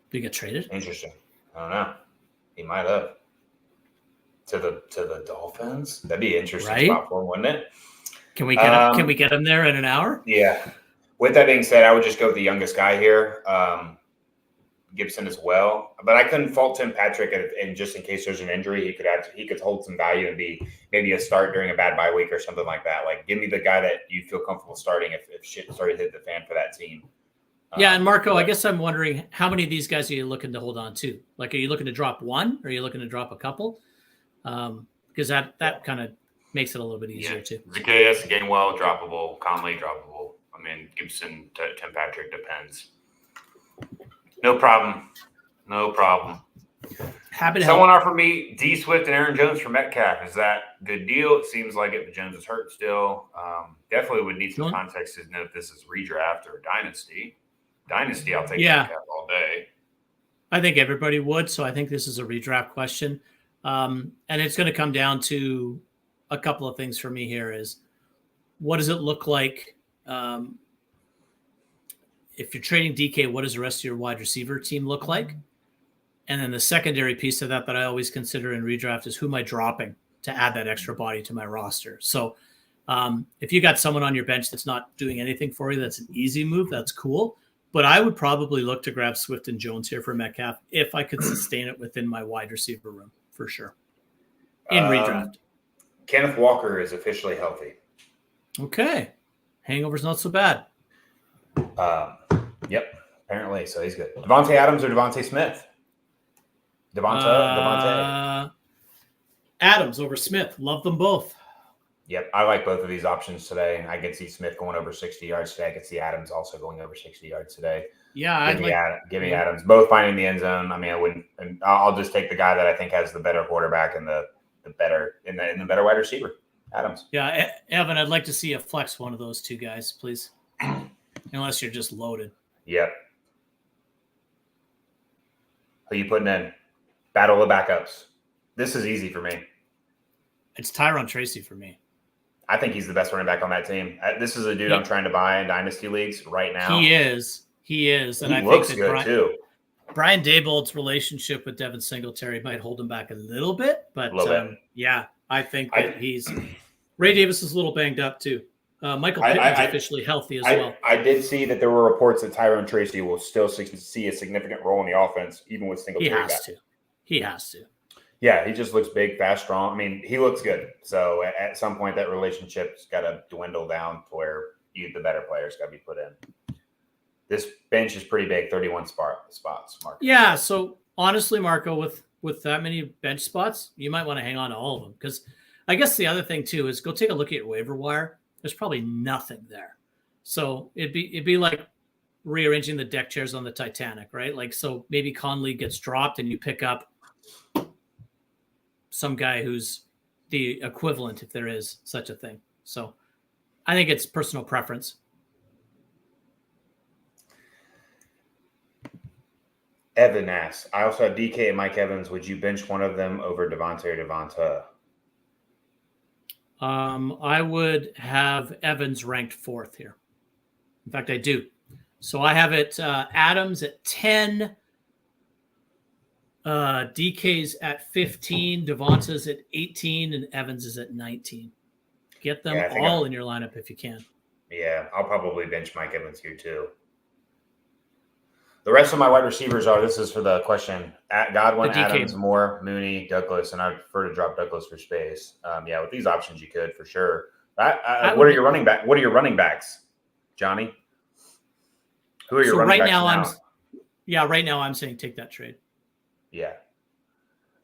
he get traded? Interesting. I don't know. He might have. To the Dolphins? That'd be an interesting spot for him, wouldn't it? Can we get him? Can we get him there in an hour? Yeah. With that being said, I would just go with the youngest guy here, Gibson as well. But I couldn't fault Tim Patrick, and just in case there's an injury, he could hold some value and be maybe a start during a bad bye week or something like that. Like, give me the guy that you feel comfortable starting if shit started to hit the fan for that team. Yeah, and Marco, I guess I'm wondering how many of these guys are you looking to hold on to? Like, are you looking to drop one, or are you looking to drop a couple? Because that kind of makes it a little bit easier too. Zacchaeus, Gainwell, droppable. Conley, droppable. I mean, Gibson, Tim Patrick, depends. No problem. Happy to Someone help. offered me D Swift and Aaron Jones for Metcalf. Is that a good deal? It seems like it, but Jones is hurt still. Definitely would need some context to know if this is redraft or dynasty. Dynasty, I'll take Metcalf all day. I think everybody would, so I think this is a redraft question. And it's going to come down to a couple of things for me here is, what does it look like if you're trading DK, what does the rest of your wide receiver team look like? And then the secondary piece of that I always consider in redraft is who am I dropping to add that extra body to my roster. So if you got someone on your bench that's not doing anything for you, that's an easy move. That's cool. But I would probably look to grab Swift and Jones here for Metcalf if I could sustain it within my wide receiver room for sure. In redraft. Kenneth Walker is officially healthy. Okay. Hangover's not so bad. Yep. Apparently. So he's good. Davante Adams or Devontae Smith? Devontae? Adams over Smith. Love them both. Yep. I like both of these options today. I could see Smith going over 60 yards today. I could see Adams also going over 60 yards today. Yeah. Give me Adams. Both finding the end zone. I mean, I wouldn't. I'll just take the guy that I think has the better quarterback and the better wide receiver. Adams. Yeah. Evan, I'd like to see a flex one of those two guys, please. Unless you're just loaded. Yep. Who you putting in? Battle of backups. This is easy for me. It's Tyron Tracy for me. I think he's the best running back on that team. This is a dude I'm trying to buy in dynasty leagues right now. He is. And he looks good too. Brian Dabold's relationship with Devin Singletary might hold him back a little bit, but yeah, I think that he's Ray Davis is a little banged up too. Michael Pittman's officially healthy as well. I did see that there were reports that Tyron Tracy will still see a significant role in the offense, even with Singletary. He has to. Yeah, he just looks big, fast, strong. I mean, he looks good. So at some point, that relationship's got to dwindle down to where the better players got to be put in. This bench is pretty big, 31 spots, Marco. Yeah, so honestly, Marco, with that many bench spots, you might want to hang on to all of them. Because I guess the other thing, too, is go take a look at your waiver wire. There's probably nothing there. So it'd be like rearranging the deck chairs on the Titanic, right? Like, so maybe Conley gets dropped and you pick up some guy who's the equivalent, if there is such a thing. So I think it's personal preference. Evan asks, I also have DK and Mike Evans. Would you bench one of them over Davante or Devonta? I would have Evans ranked 4th here. In fact, I do. So I have it Adams at 10, DK's at 15, Devonta's at 18, and Evans is at 19. Get them all in your lineup if you can. Yeah, I'll probably bench Mike Evans here too. The rest of my wide receivers this is for the question, Godwin, Adams, Moore, Mooney, Douglas, and I prefer to drop Douglas for space. Yeah, with these options you could for sure. What are your running backs, Johnny? Who are your running backs now? Right now I'm saying take that trade. Yeah.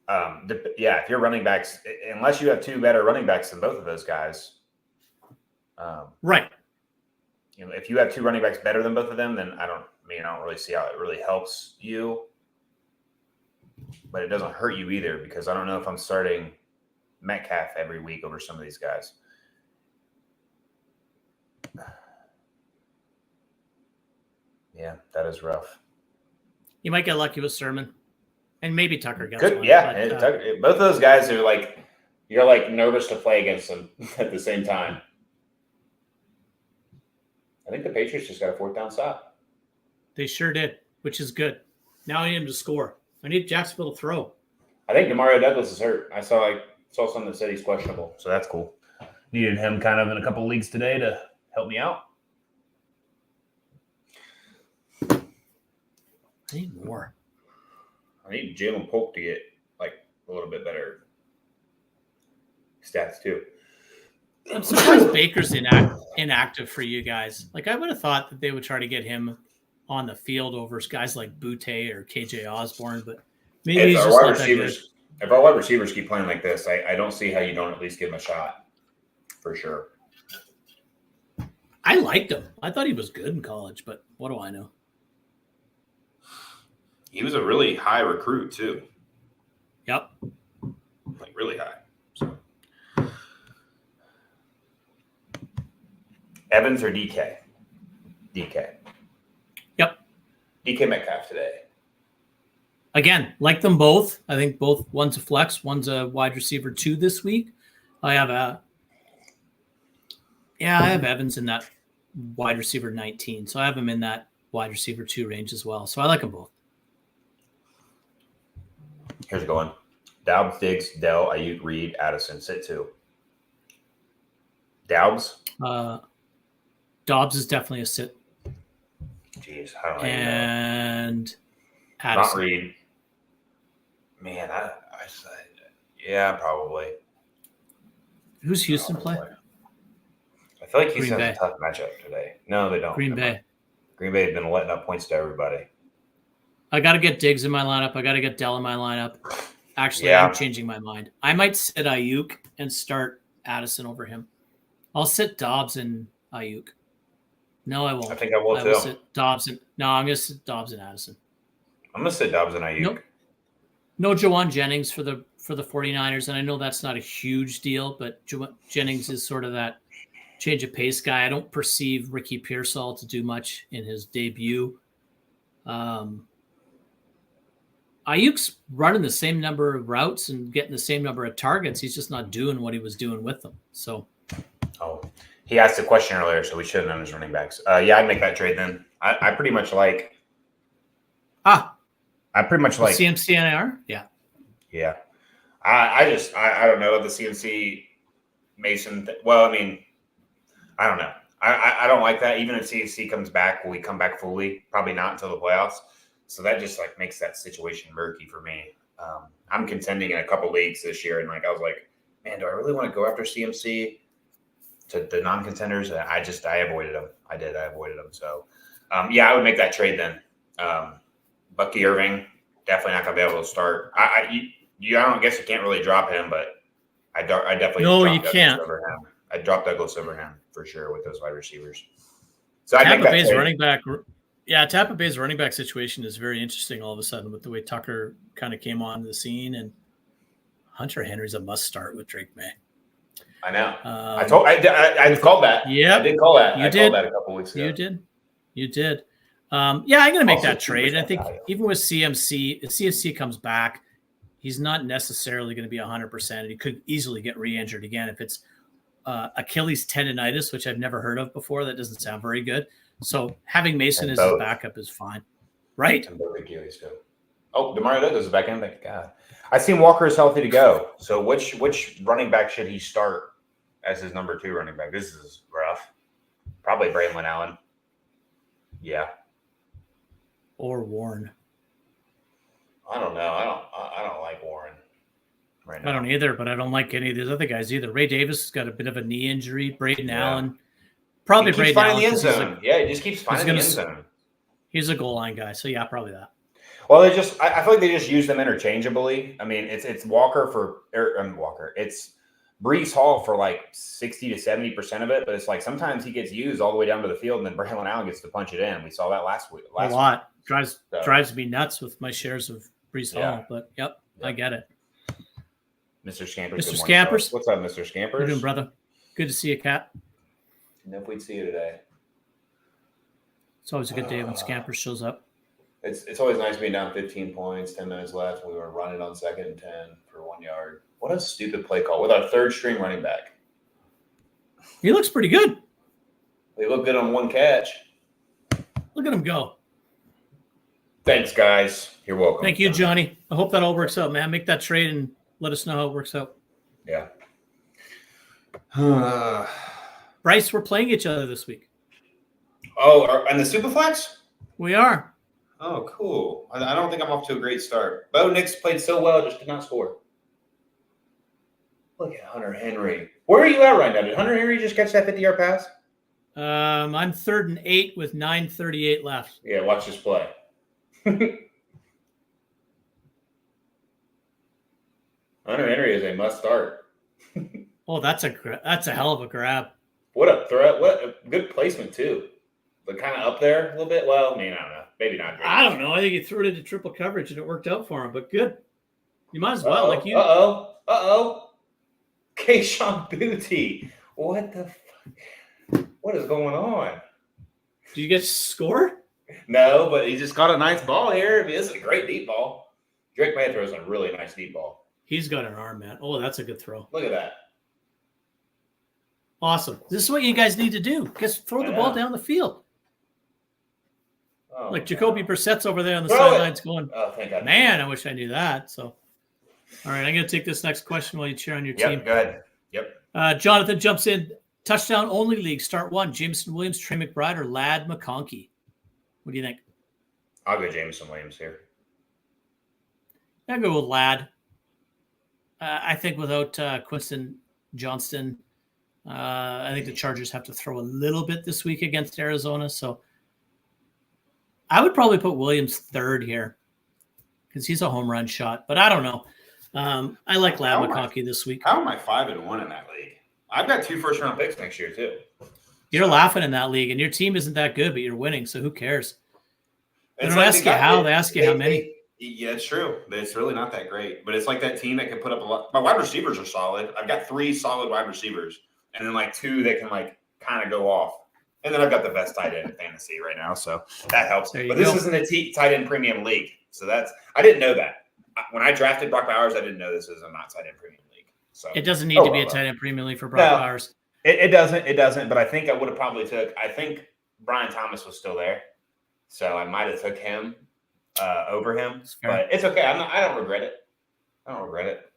If your running backs, unless you have two better running backs than both of those guys. Right. If you have two running backs better than both of them, then I don't really see how it really helps you. But it doesn't hurt you either, because I don't know if I'm starting Metcalf every week over some of these guys. Yeah, that is rough. You might get lucky with Sermon. And maybe Tucker gets one. Yeah, both of those guys are you're nervous to play against them at the same time. I think the Patriots just got a 4th down stop. They sure did, which is good. Now I need him to score. I need Jacksonville to throw. I think Demario Douglas is hurt. I saw something that said he's questionable, so that's cool. Needed him kind of in a couple of leagues today to help me out. I need more. I need Jalen Polk to get a little bit better stats too. I'm surprised Baker's inactive for you guys. I would have thought that they would try to get him on the field over guys like Butte or KJ Osborne, but maybe he's just not that good. If our wide receivers keep playing like this, I don't see how you don't at least give him a shot for sure. I liked him. I thought he was good in college, but what do I know? He was a really high recruit too. Yep. Really high. So. Evans or DK? DK. Yep. DK Metcalf today. Again, like them both. I think one's a flex, one's a wide receiver 2 this week. I have Evans in that wide receiver 19. So I have him in that wide receiver 2 range as well. So I like them both. Here's going. Doubs, Diggs, Dell, Ayuk, Reed, Addison. Sit 2. Doubs? Dobbs is definitely a sit. Jeez, I don't know. And Addison. Not Reed. Man, yeah, probably. Who's Houston play? I feel like Houston Green has a tough matchup today. No, they don't. Green Bay. Green Bay has been letting up points to everybody. I got to get Diggs in my lineup. I got to get Dell in my lineup. Actually, Yeah. I'm changing my mind. I might sit Ayuk and start Addison over him. I'll sit Dobbs and Ayuk. No, I won't. I think I will too. Will sit Dobbs and, no, I'm going to sit Dobbs and Addison. I'm going to sit Dobbs and Ayuk. Nope. No Jawan Jennings for the 49ers, and I know that's not a huge deal, but Jennings is sort of that change of pace guy. I don't perceive Ricky Pearsall to do much in his debut. Ayuk's running the same number of routes and getting the same number of targets. He's just not doing what he was doing with them. So, he asked a question earlier, so we should have known his running backs. Yeah, I'd make that trade then. I pretty much like. I pretty much like CMC NIR. Yeah. Yeah. I don't know the CMC Mason. Well, I mean, I don't know. I don't like that. Even if CMC comes back, will he come back fully? Probably not until the playoffs. So that just like makes that situation murky for me. I'm contending in a couple leagues this year, and like I was like, man, do I really want to go after CMC to the non-contenders? I avoided them. I avoided them. So yeah, I would make that trade then. Bucky Irving, definitely not going to be able to start. I don't guess you can't really drop him, but I definitely you can't. I'd drop Douglas over him for sure with those wide receivers. So Tampa Bay's running back. Yeah, Tampa Bay's running back situation is very interesting all of a sudden with the way Tucker kind of came onto the scene, and Hunter Henry's a must start with Drake May. I know. I called that. Yeah, I did call that. I did. Called that a couple weeks ago. You did. Yeah, I'm going to make that trade. I think even with CMC, if CMC comes back, he's not necessarily going to be 100%. He could easily get re-injured again if it's Achilles tendonitis, which I've never heard of before. That doesn't sound very good. So having Mason as his backup is fine. Right. And both Achilles too. Oh, Demario Douglas is back in. Thank God. I seen Walker is healthy to go. So which running back should he start as his number 2 running back? This is rough. Probably Braylon Allen. Yeah. Or Warren. I don't know. I don't like Warren right now. I don't either, but I don't like any of these other guys either. Ray Davis has got a bit of a knee injury. Braden Allen. Probably Braden Allen. He keeps finding the end zone. Yeah, he just keeps finding the end zone. He's a goal line guy, so yeah, probably that. Well, I feel like they just use them interchangeably. I mean, it's Walker it's Breece Hall for like 60 to 70% of it, but it's like sometimes he gets used all the way down to the field, and then Braylon Allen gets to punch it in. We saw that last week. A lot. Drives me nuts with my shares of Breece Hall, but yep, I get it. Mr. Scampers. Mr. Scampers. What's up, Mr. Scampers? How you doing, brother? Good to see you, Cat. Know if we'd see you today. It's always a good day when Scampers shows up. It's always nice being down 15 points, 10 minutes left. We were running on 2nd and 10 for 1 yard. What a stupid play call with our 3rd string running back. He looks pretty good. They look good on 1 catch. Look at him go. Thanks, guys. You're welcome. Thank you, Johnny. I hope that all works out, man. Make that trade and let us know how it works out. Yeah. Bryce, we're playing each other this week. Oh, and the Superflex? We are. Oh, cool. I don't think I'm off to a great start. Bo Nix played so well, just did not score. Look at Hunter Henry. Where are you at right now? Did Hunter Henry just catch that 50-yard pass? I'm 3rd and 8 with 9:38 left. Yeah, watch this play. Hunter Henry is a must start. Oh, that's a hell of a grab. What a threat. What a good placement, too. But kind of up there a little bit. Well, I mean, I don't know. Maybe not. I don't know. I think he threw it into triple coverage and it worked out for him, but good. You might as well. Like you. Kayshon Boutte. What the fuck? What is going on? Did you get to score? No, but he just got a nice ball here. I mean, this is a great deep ball. Drake May throws a really nice deep ball. He's got an arm, man. Oh, that's a good throw. Look at that. Awesome. This is what you guys need to do. Just throw the ball down the field. Like Jacoby Brissett's over there on the sidelines going, thank God. Man, I wish I knew that. So, all right, I'm going to take this next question while you cheer on your team. Go ahead. Yep. Jonathan jumps in. Touchdown only league, start one. Jameson Williams, Trey McBride, or Ladd McConkey? What do you think? I'll go Jameson Williams here. I'll go with Ladd. I think without Quinston Johnston, I think the Chargers have to throw a little bit this week against Arizona. So I would probably put Williams third here because he's a home run shot. But I don't know. I like Ladd McConkey this week. How am I 5-1 in that league? I've got 2 first-round picks next year, too. You're laughing in that league, and your team isn't that good, but you're winning, so who cares? They don't ask you how, they ask you how many. Yeah, it's true. It's really not that great. But it's like that team that can put up a lot. My wide receivers are solid. I've got 3 solid wide receivers, and then like 2 that can like kind of go off. And then I've got the best tight end in fantasy right now, so that helps. But this isn't a tight end premium league, so I didn't know that. When I drafted Brock Bowers, I didn't know this is a not tight end premium league. So it doesn't need to be a tight end premium league for Brock Bowers. It doesn't. But I think I would have probably took. I think Brian Thomas was still there, so I might have took him over him. But it's okay. I don't regret it.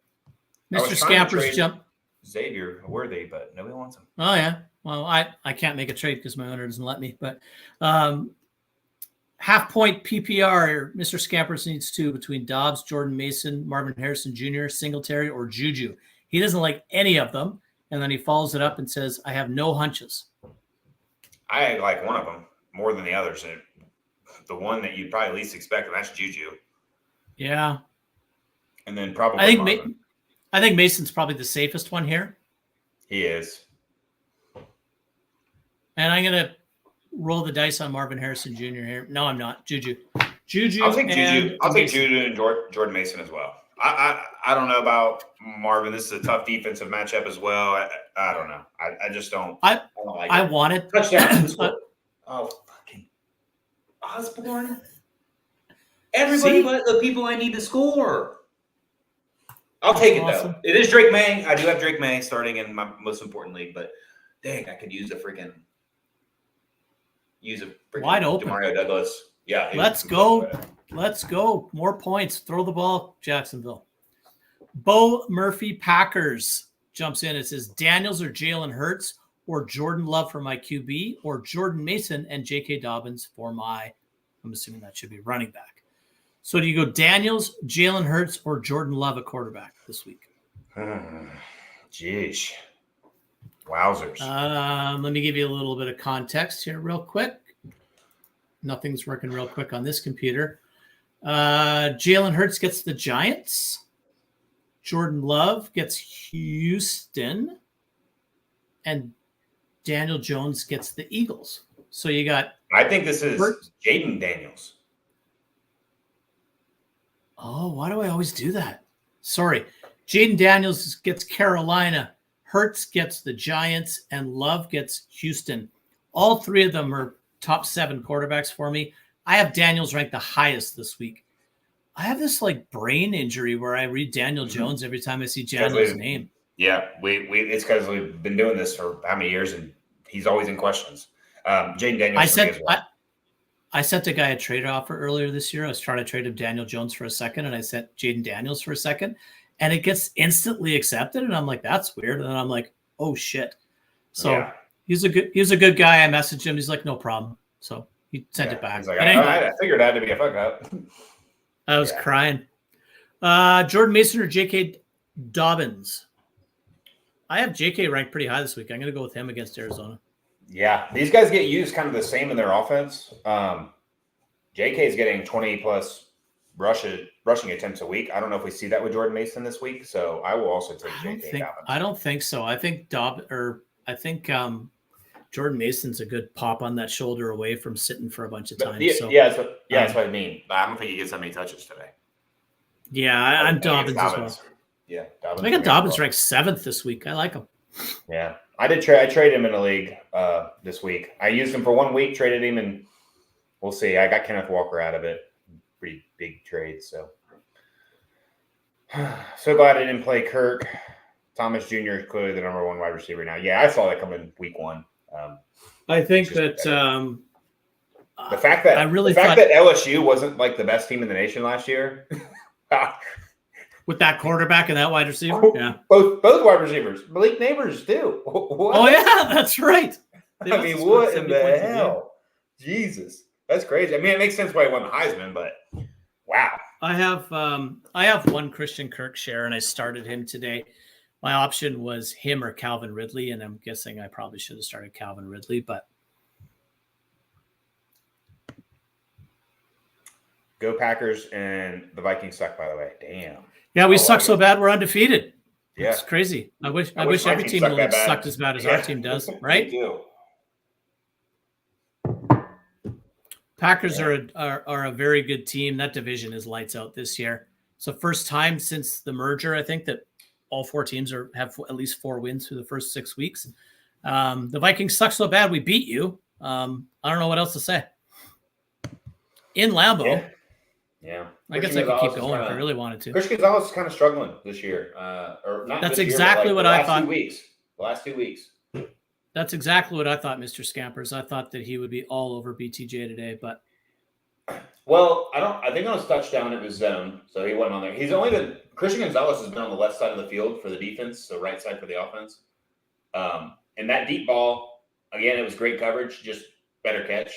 Mr. Scampers jump. Xavier Worthy, but nobody wants him. Oh yeah. Well, I can't make a trade because my owner doesn't let me. But half point PPR, Mr. Scampers needs 2 between Dobbs, Jordan Mason, Marvin Harrison Jr., Singletary, or Juju. He doesn't like any of them. And then he follows it up and says, I have no hunches. I like one of them more than the others. And the one that you'd probably least expect, and that's Juju. Yeah. And then probably I think Mason's probably the safest one here. He is. And I'm going to roll the dice on Marvin Harrison Jr. here. No, I'm not. Juju. I'll take Juju. I'll take Juju and Jordan Mason as well. I don't know about Marvin. This is a tough defensive matchup as well. I don't know. I just don't. I don't like I want it. Touchdown. Oh, fucking Osborne. Everybody but the people I need to score. I'll take it, though. It is Drake May. I do have Drake May starting in my most important league, but dang, I could use a freaking wide open Demario Douglas. Yeah. Let's go. Let's go. More points. Throw the ball, Jacksonville. Bo Murphy Packers jumps in. It says Daniels or Jalen Hurts or Jordan Love for my QB or Jordan Mason and J.K. Dobbins for my, I'm assuming that should be running back. So do you go Daniels, Jalen Hurts, or Jordan Love at quarterback this week? Jeez. Wowzers. Let me give you a little bit of context here real quick. Nothing's working real quick on this computer. Jalen Hurts gets the Giants. Jordan Love gets Houston. And Daniel Jones gets the Eagles. So you got... I think this is Jaden Daniels. Oh, why do I always do that? Sorry. Jaden Daniels gets Carolina. Hurts gets the Giants. And Love gets Houston. All 3 of them are top 7 quarterbacks for me. I have Daniels ranked the highest this week. I have this like brain injury where I read Daniel Jones every time I see Daniel's name. Yeah, it's because we've been doing this for how many years, and he's always in questions. Jaden Daniels. I sent a guy a trade offer earlier this year. I was trying to trade him Daniel Jones for a second, and I sent Jaden Daniels for a second, and it gets instantly accepted. And I'm like, that's weird. And then I'm like, oh shit. So he's a good guy. I messaged him. He's like, no problem. So he sent it back. He's like, I figured it had to be a fuck up. I was crying. Jordan Mason or J.K. Dobbins? I have J.K. ranked pretty high this week. I'm going to go with him against Arizona. Yeah, these guys get used kind of the same in their offense. J.K. is getting 20-plus rushing attempts a week. I don't know if we see that with Jordan Mason this week, so I will also take J.K. Dobbins. I don't think so. I think Jordan Mason's a good pop on that shoulder away from sitting for a bunch of time. That's what I mean. I don't think he gets that many touches today. Yeah, I'm Dobbins as well. Yeah, Dobbins. I got Dobbins ranked 7th this week. I like him. Yeah, I did. I traded him in a league this week. I used him for 1 week, traded him, and we'll see. I got Kenneth Walker out of it. Pretty big trade. So glad I didn't play Kirk. Thomas Jr. is clearly the number one wide receiver now. Yeah, I saw that coming week 1. I think that the fact that that LSU wasn't like the best team in the nation last year, with that quarterback and that wide receiver, yeah, both wide receivers, Malik Neighbors too. What? Oh yeah, that's right. I mean, what in the hell? Jesus, that's crazy. I mean, it makes sense why he won the Heisman, but wow. I have one Christian Kirk share, and I started him today. My option was him or Calvin Ridley, and I'm guessing I probably should have started Calvin Ridley, but go Packers, and the Vikings suck, by the way. Damn. Yeah, we suck so bad we're undefeated. Yeah. It's crazy. I wish every team in the league sucked as bad as our team does, right? Me too. Packers are a very good team. That division is lights out this year. So first time since the merger, I think, that all 4 teams have at least 4 wins through the first 6 weeks. The Vikings suck so bad we beat you. I don't know what else to say. In Lambeau. Yeah. I guess I could keep going if I really wanted to. Christian Gonzalez is kind of struggling this year. Or not. That's this exactly year, what I thought. The last 2 weeks. That's exactly what I thought, Mr. Scampers. I thought that he would be all over BTJ today, but well, I think on his touchdown it was zone, so he wasn't on there. Christian Gonzalez has been on the left side of the field for the defense, so right side for the offense. And that deep ball, again, it was great coverage, just better catch.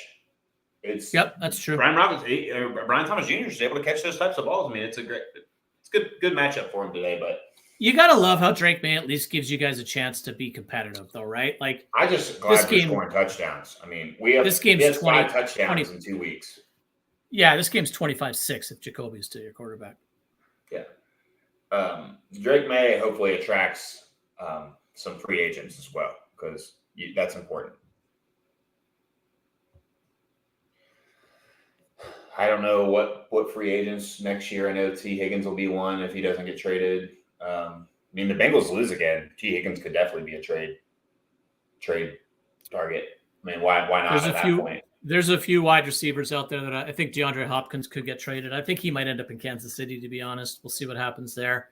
Yep, that's true. Brian Thomas Jr. is able to catch those types of balls. I mean, it's good matchup for him today, but. You gotta love how Drake May at least gives you guys a chance to be competitive, though, right? Like, I just glad we're scoring touchdowns. I mean, we have 5 touchdowns in 2 weeks. Yeah, this game's 25-6 if Jacoby's still your quarterback. Yeah, Drake May hopefully attracts some free agents as well because that's important. I don't know what free agents next year. I know T. Higgins will be one if he doesn't get traded. I mean, the Bengals lose again. T. Higgins could definitely be a trade target. I mean, why not at that point? There's a few wide receivers out there that I think DeAndre Hopkins could get traded. I think he might end up in Kansas City, to be honest. We'll see what happens there.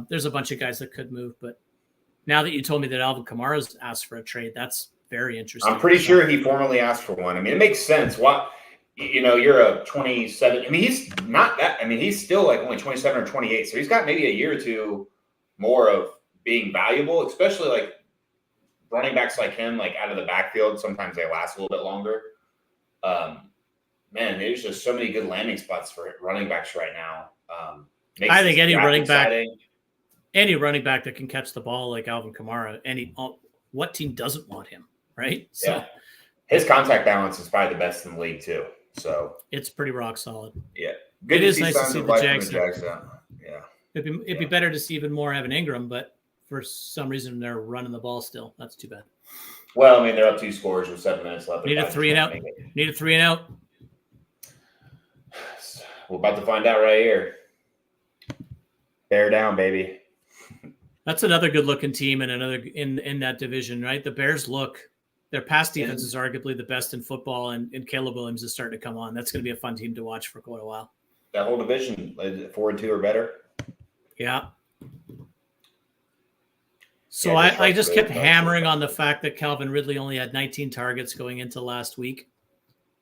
There's a bunch of guys that could move, but now that you told me that Alvin Kamara's asked for a trade, that's very interesting. I'm pretty sure he formally asked for one. I mean, it makes sense. Why? You're a 27. I mean, he's not that. I mean, he's still like only 27 or 28. So he's got maybe a year or two more of being valuable, especially like running backs like him, like out of the backfield. Sometimes they last a little bit longer. Man, there's just so many good landing spots for running backs right now. I think any running back that can catch the ball like Alvin Kamara, what team doesn't want him, right? So yeah. His contact balance is probably the best in the league too. So it's pretty rock solid. Yeah, good. It is nice to see the Jags. Yeah, it'd be better to see even more Evan Ingram, but for some reason they're running the ball still. That's too bad. Well, I mean, they're up 2 scores with 7 minutes left. Need a 3 and out. Need a 3 and out. We're about to find out right here. Bear down, baby. That's another good-looking team in that division, right? The Bears their pass defense is arguably the best in football, and Caleb Williams is starting to come on. That's going to be a fun team to watch for quite a while. That whole division, 4-2 or better. Yeah. So I just kept hammering on the fact that Calvin Ridley only had 19 targets going into last week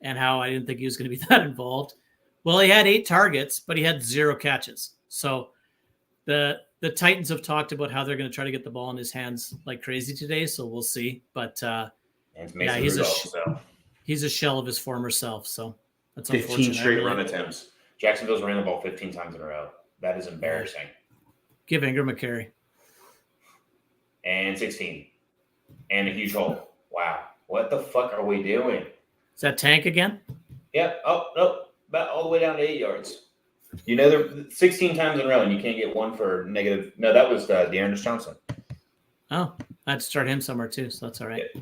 and how I didn't think he was going to be that involved. Well, he had 8 targets, but he had 0 catches. So the Titans have talked about how they're going to try to get the ball in his hands like crazy today, so we'll see. But he's a shell of his former self, so that's 15 straight run attempts. Jacksonville's ran the ball 15 times in a row. That is embarrassing. Give Ingram a carry. And 16. And a huge hole. Wow. What the fuck are we doing? Is that Tank again? Yeah. Oh, no. About all the way down to 8 yards. They're 16 times in a row, and you can't get one for negative. No, that was Dearness Johnson. Oh, I had to start him somewhere too, so that's all right. Yeah.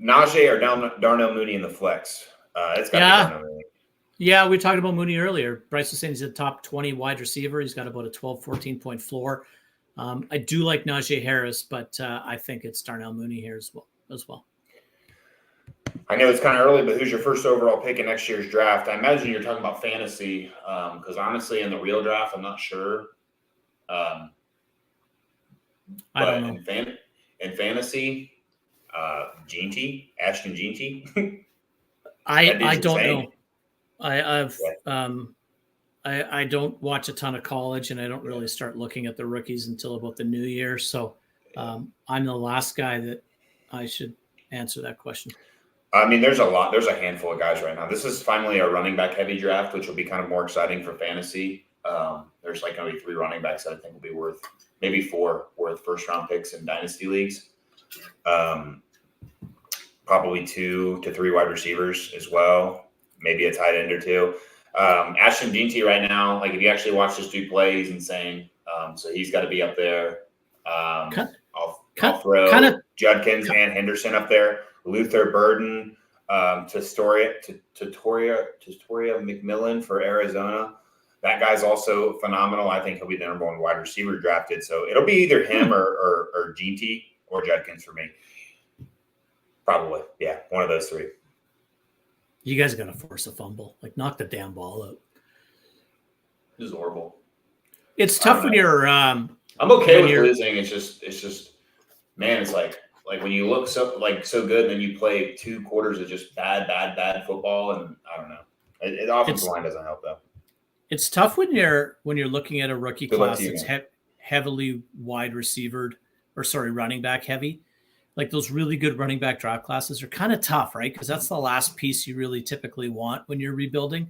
Najee or Darnell Mooney in the flex. It's got to be Darnell Mooney. Yeah, we talked about Mooney earlier. Bryce was saying he's a top 20 wide receiver. He's got about a 12, 14-point floor. I do like Najee Harris, but I think it's Darnell Mooney here as well. I know it's kind of early, but who's your first overall pick in next year's draft? I imagine you're talking about fantasy because honestly, in the real draft, I'm not sure. I don't know. In fantasy, Ashton Jeanty. I don't insane. know. I don't watch a ton of college, and I don't really start looking at the rookies until about the new year. So I'm the last guy that I should answer that question. I mean, there's a handful of guys right now. This is finally a running back heavy draft, which will be kind of more exciting for fantasy. There's like going to be 3 running backs that I think will be worth, maybe 4 worth first round picks in dynasty leagues. Probably 2 to 3 wide receivers as well. Maybe a tight end or 2. Ashton Jeanty right now, like if you actually watch this dude play, he's insane. So he's got to be up there. I'll throw Judkins and Henderson up there. Luther Burden, Tutoria McMillan for Arizona. That guy's also phenomenal. I think he'll be the number 1 wide receiver drafted. So it'll be either him or Jeanty or Judkins for me. Probably. Yeah, one of those 3. You guys are going to force a fumble. Like, knock the damn ball out. This is horrible. It's tough when you're I'm okay with losing. It's just man, it's like when you look so good and then you play 2 quarters of just bad football, and I don't know. The offensive line doesn't help though. It's tough when you're looking at a rookie class that's heavily running back heavy. Like those really good running back draft classes are kind of tough, right? Because that's the last piece you really typically want when you're rebuilding.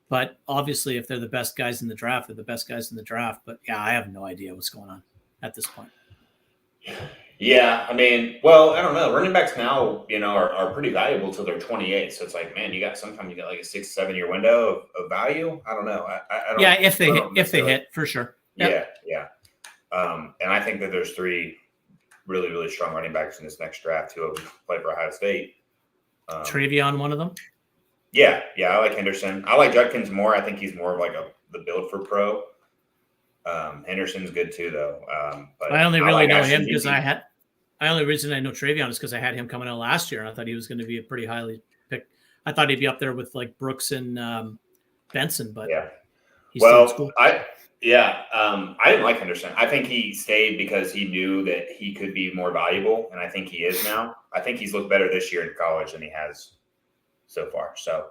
But obviously, if they're the best guys in the draft, they're the best guys in the draft. But yeah, I have no idea what's going on at this point. Yeah, I mean, well, I don't know. Running backs now, are pretty valuable till they're 28. So it's like, man, sometimes you got like a 6-7 year window of value. I don't know. I don't. Yeah, if they hit for sure. Yep. Yeah. And I think that there's 3 really, really strong running backs in this next draft who play for Ohio State. Travion, one of them. Yeah, I like Henderson. I like Judkins more. I think he's more of like the build for pro. Henderson's good too, though. But I only really know him because the only reason I know Travion is because I had him coming out last year, and I thought he was going to be a pretty highly picked. I thought he'd be up there with like Brooks and Benson, but yeah. He's still in school. I didn't like Henderson. I think he stayed because he knew that he could be more valuable, and I think he is now. I think he's looked better this year in college than he has so far. So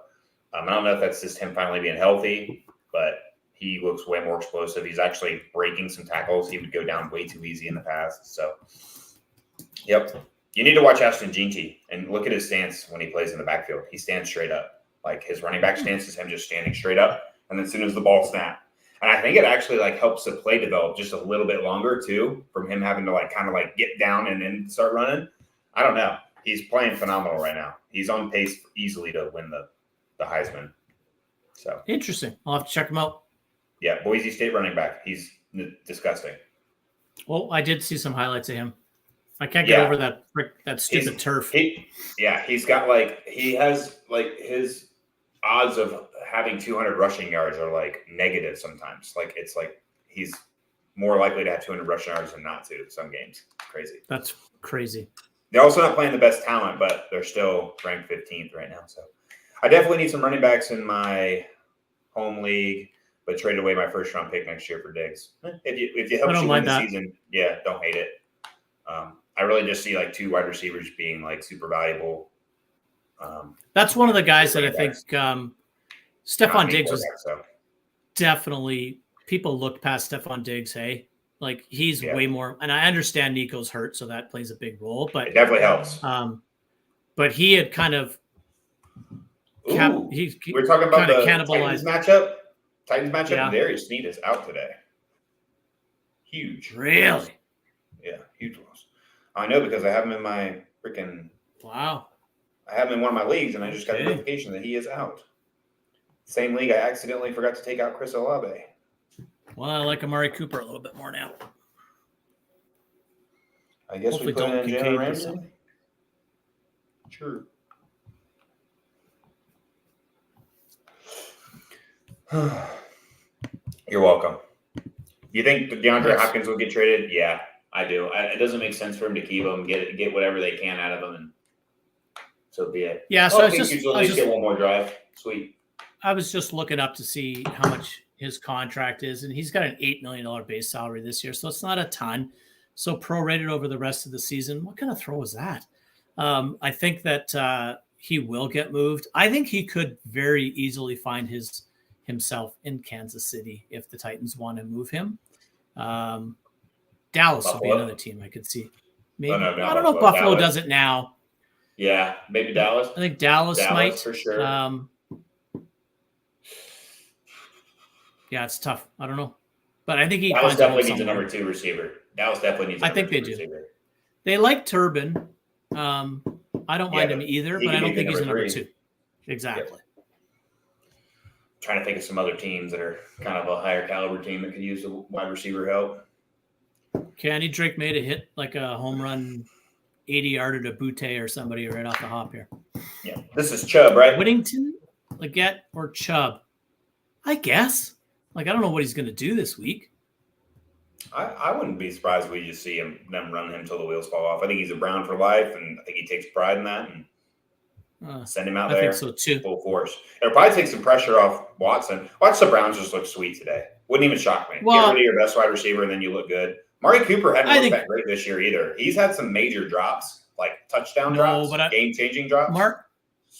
I don't know if that's just him finally being healthy, but he looks way more explosive. He's actually breaking some tackles. He would go down way too easy in the past. So, yep. You need to watch Ashton Jeanty and look at his stance when he plays in the backfield. He stands straight up. Like his running back stance is him just standing straight up, and then as soon as the ball snaps. And I think it actually like helps the play develop just a little bit longer too, from him having to like kind of like get down and then start running. I don't know. He's playing phenomenal right now. He's on pace easily to win the Heisman. So interesting. I'll have to check him out. Yeah, Boise State running back. He's disgusting. Well, I did see some highlights of him. I can't get over that stupid turf. He has like his odds of having 200 rushing yards are like negative sometimes. Like it's like he's more likely to have 200 rushing yards than not to some games. Crazy. That's crazy. They're also not playing the best talent, but they're still ranked 15th right now. So I definitely need some running backs in my home league, but traded away my first round pick next year for Diggs. If you help you win the season, yeah, don't hate it. I really just see like 2 wide receivers being like super valuable. That's one of the guys that I think Stephon Diggs was definitely people looked past Stephon Diggs. Hey, like he's way more, and I understand Nico's hurt, so that plays a big role, but it definitely helps. But he had kind of we're talking about the Titans matchup. Yeah. And Darius Sneed is out today. Huge. Really? Yeah, huge loss. I know because I have him in my freaking. Wow. I have him in one of my leagues, and I just got a notification that he is out. Same league, I accidentally forgot to take out Chris Olave. Well, I like Amari Cooper a little bit more now. I guess hopefully we put in Jalen Ramsey. Sure. You're welcome. You think DeAndre Hopkins will get traded? Yeah, I do. It doesn't make sense for him to keep him, get whatever they can out of him, and so be it. Yeah, so I think you at least get one more drive. Sweet. I was just looking up to see how much his contract is, and he's got an $8 million base salary this year, so it's not a ton. so prorated over the rest of the season. What kind of throw was that? I think that he will get moved. I think he could very easily find himself in Kansas City if the Titans want to move him. Dallas would be another team I could see. Maybe. Oh, no, I don't know if Buffalo Dallas. does it now. Yeah, maybe Dallas. I think Dallas might. For sure. Yeah, it's tough. I don't know. But I think Dallas definitely needs a number 2 receiver. Dallas definitely needs a number 2 receiver. They like Turbin. I don't mind him either, but I don't think he's a number 2. Exactly. Yep. Trying to think of some other teams that are kind of a higher caliber team that could use the wide receiver help. Kenny Drake made a hit like a home run 80-yarder to Butte or somebody right off the hop here. Yeah. This is Chubb, right? Whittington, Leggett, or Chubb? I guess. I don't know what he's going to do this week. I wouldn't be surprised if we just see them run him until the wheels fall off. I think he's a Brown for life, and I think he takes pride in that. And send him out there. I think so too. Full force. It'll probably take some pressure off Watson. Watch the Browns just look sweet today. Wouldn't even shock me. Well, get rid of your best wide receiver, and then you look good. Mari Cooper hadn't looked that great this year either. He's had some major drops, like touchdown drops, game-changing drops.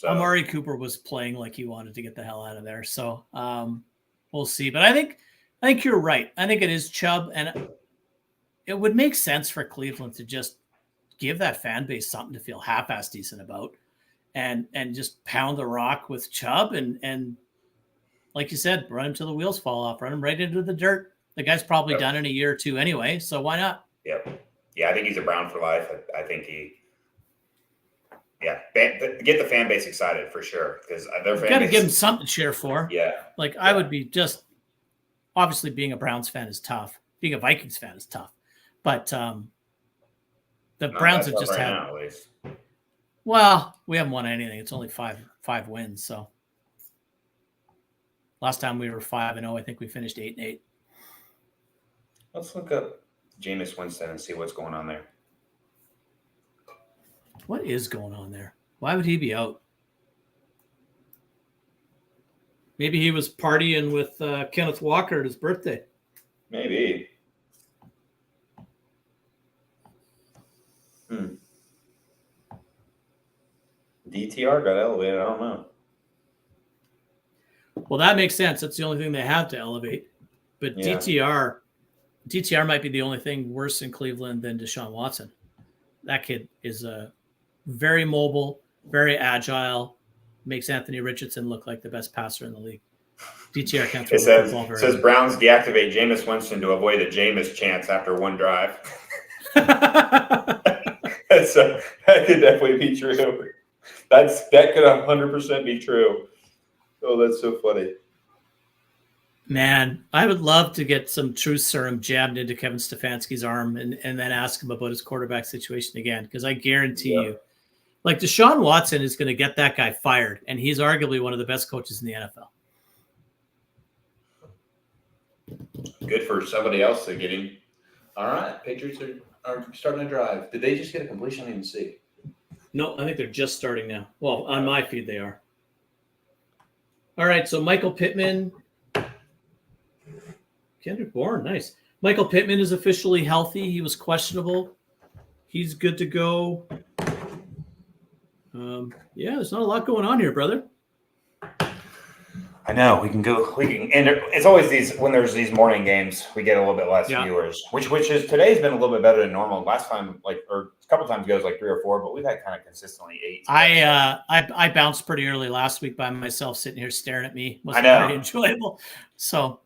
Amari Cooper was playing like he wanted to get the hell out of there. So we'll see. But I think you're right. I think it is Chubb, and it would make sense for Cleveland to just give that fan base something to feel half-ass decent about, and just pound the rock with Chubb, and like you said, run him till the wheels fall off, run him right into the dirt. The guy's probably done in a year or two anyway, so why not? Yep. Yeah, I think he's a Brown for life. I think get the fan base excited for sure, because their fan base. Got to give him something to cheer for. Yeah. I would be just obviously being a Browns fan is tough. Being a Vikings fan is tough, but the Browns have just had. Now, at least. Well, we haven't won anything. It's only five wins. So last time we were 5-0, I think we finished 8-8. Let's look up Jameis Winston and see what's going on there. What is going on there? Why would he be out? Maybe he was partying with Kenneth Walker at his birthday. Maybe. DTR got elevated. I don't know. Well, that makes sense. That's the only thing they have to elevate. But yeah. DTR might be the only thing worse in Cleveland than Deshaun Watson. That kid is very mobile, very agile, makes Anthony Richardson look like the best passer in the league. DTR can't throw the football very well. It says Browns deactivate Jameis Winston to avoid a Jameis chance after one drive. So that could definitely be true. That could 100% be true. Oh, that's so funny. Man, I would love to get some truth serum jabbed into Kevin Stefanski's arm and then ask him about his quarterback situation again, because I guarantee you, Deshaun Watson is going to get that guy fired, and he's arguably one of the best coaches in the NFL. Good for somebody else to get him. All right, Patriots are starting to drive. Did they just get a completion? I didn't even see. No, I think they're just starting now. Well, on my feed they are. All right, so Michael Pittman. Kendrick Bourne, nice. Michael Pittman is officially healthy. He was questionable. He's good to go. There's not a lot going on here, brother. I know and it's always when there's these morning games, we get a little bit less viewers, which is today's been a little bit better than normal. Last time, or a couple times ago, it was 3 or 4, but we've had kind of consistently 8. I bounced pretty early last week by myself, sitting here staring at me. I know. Very enjoyable. So,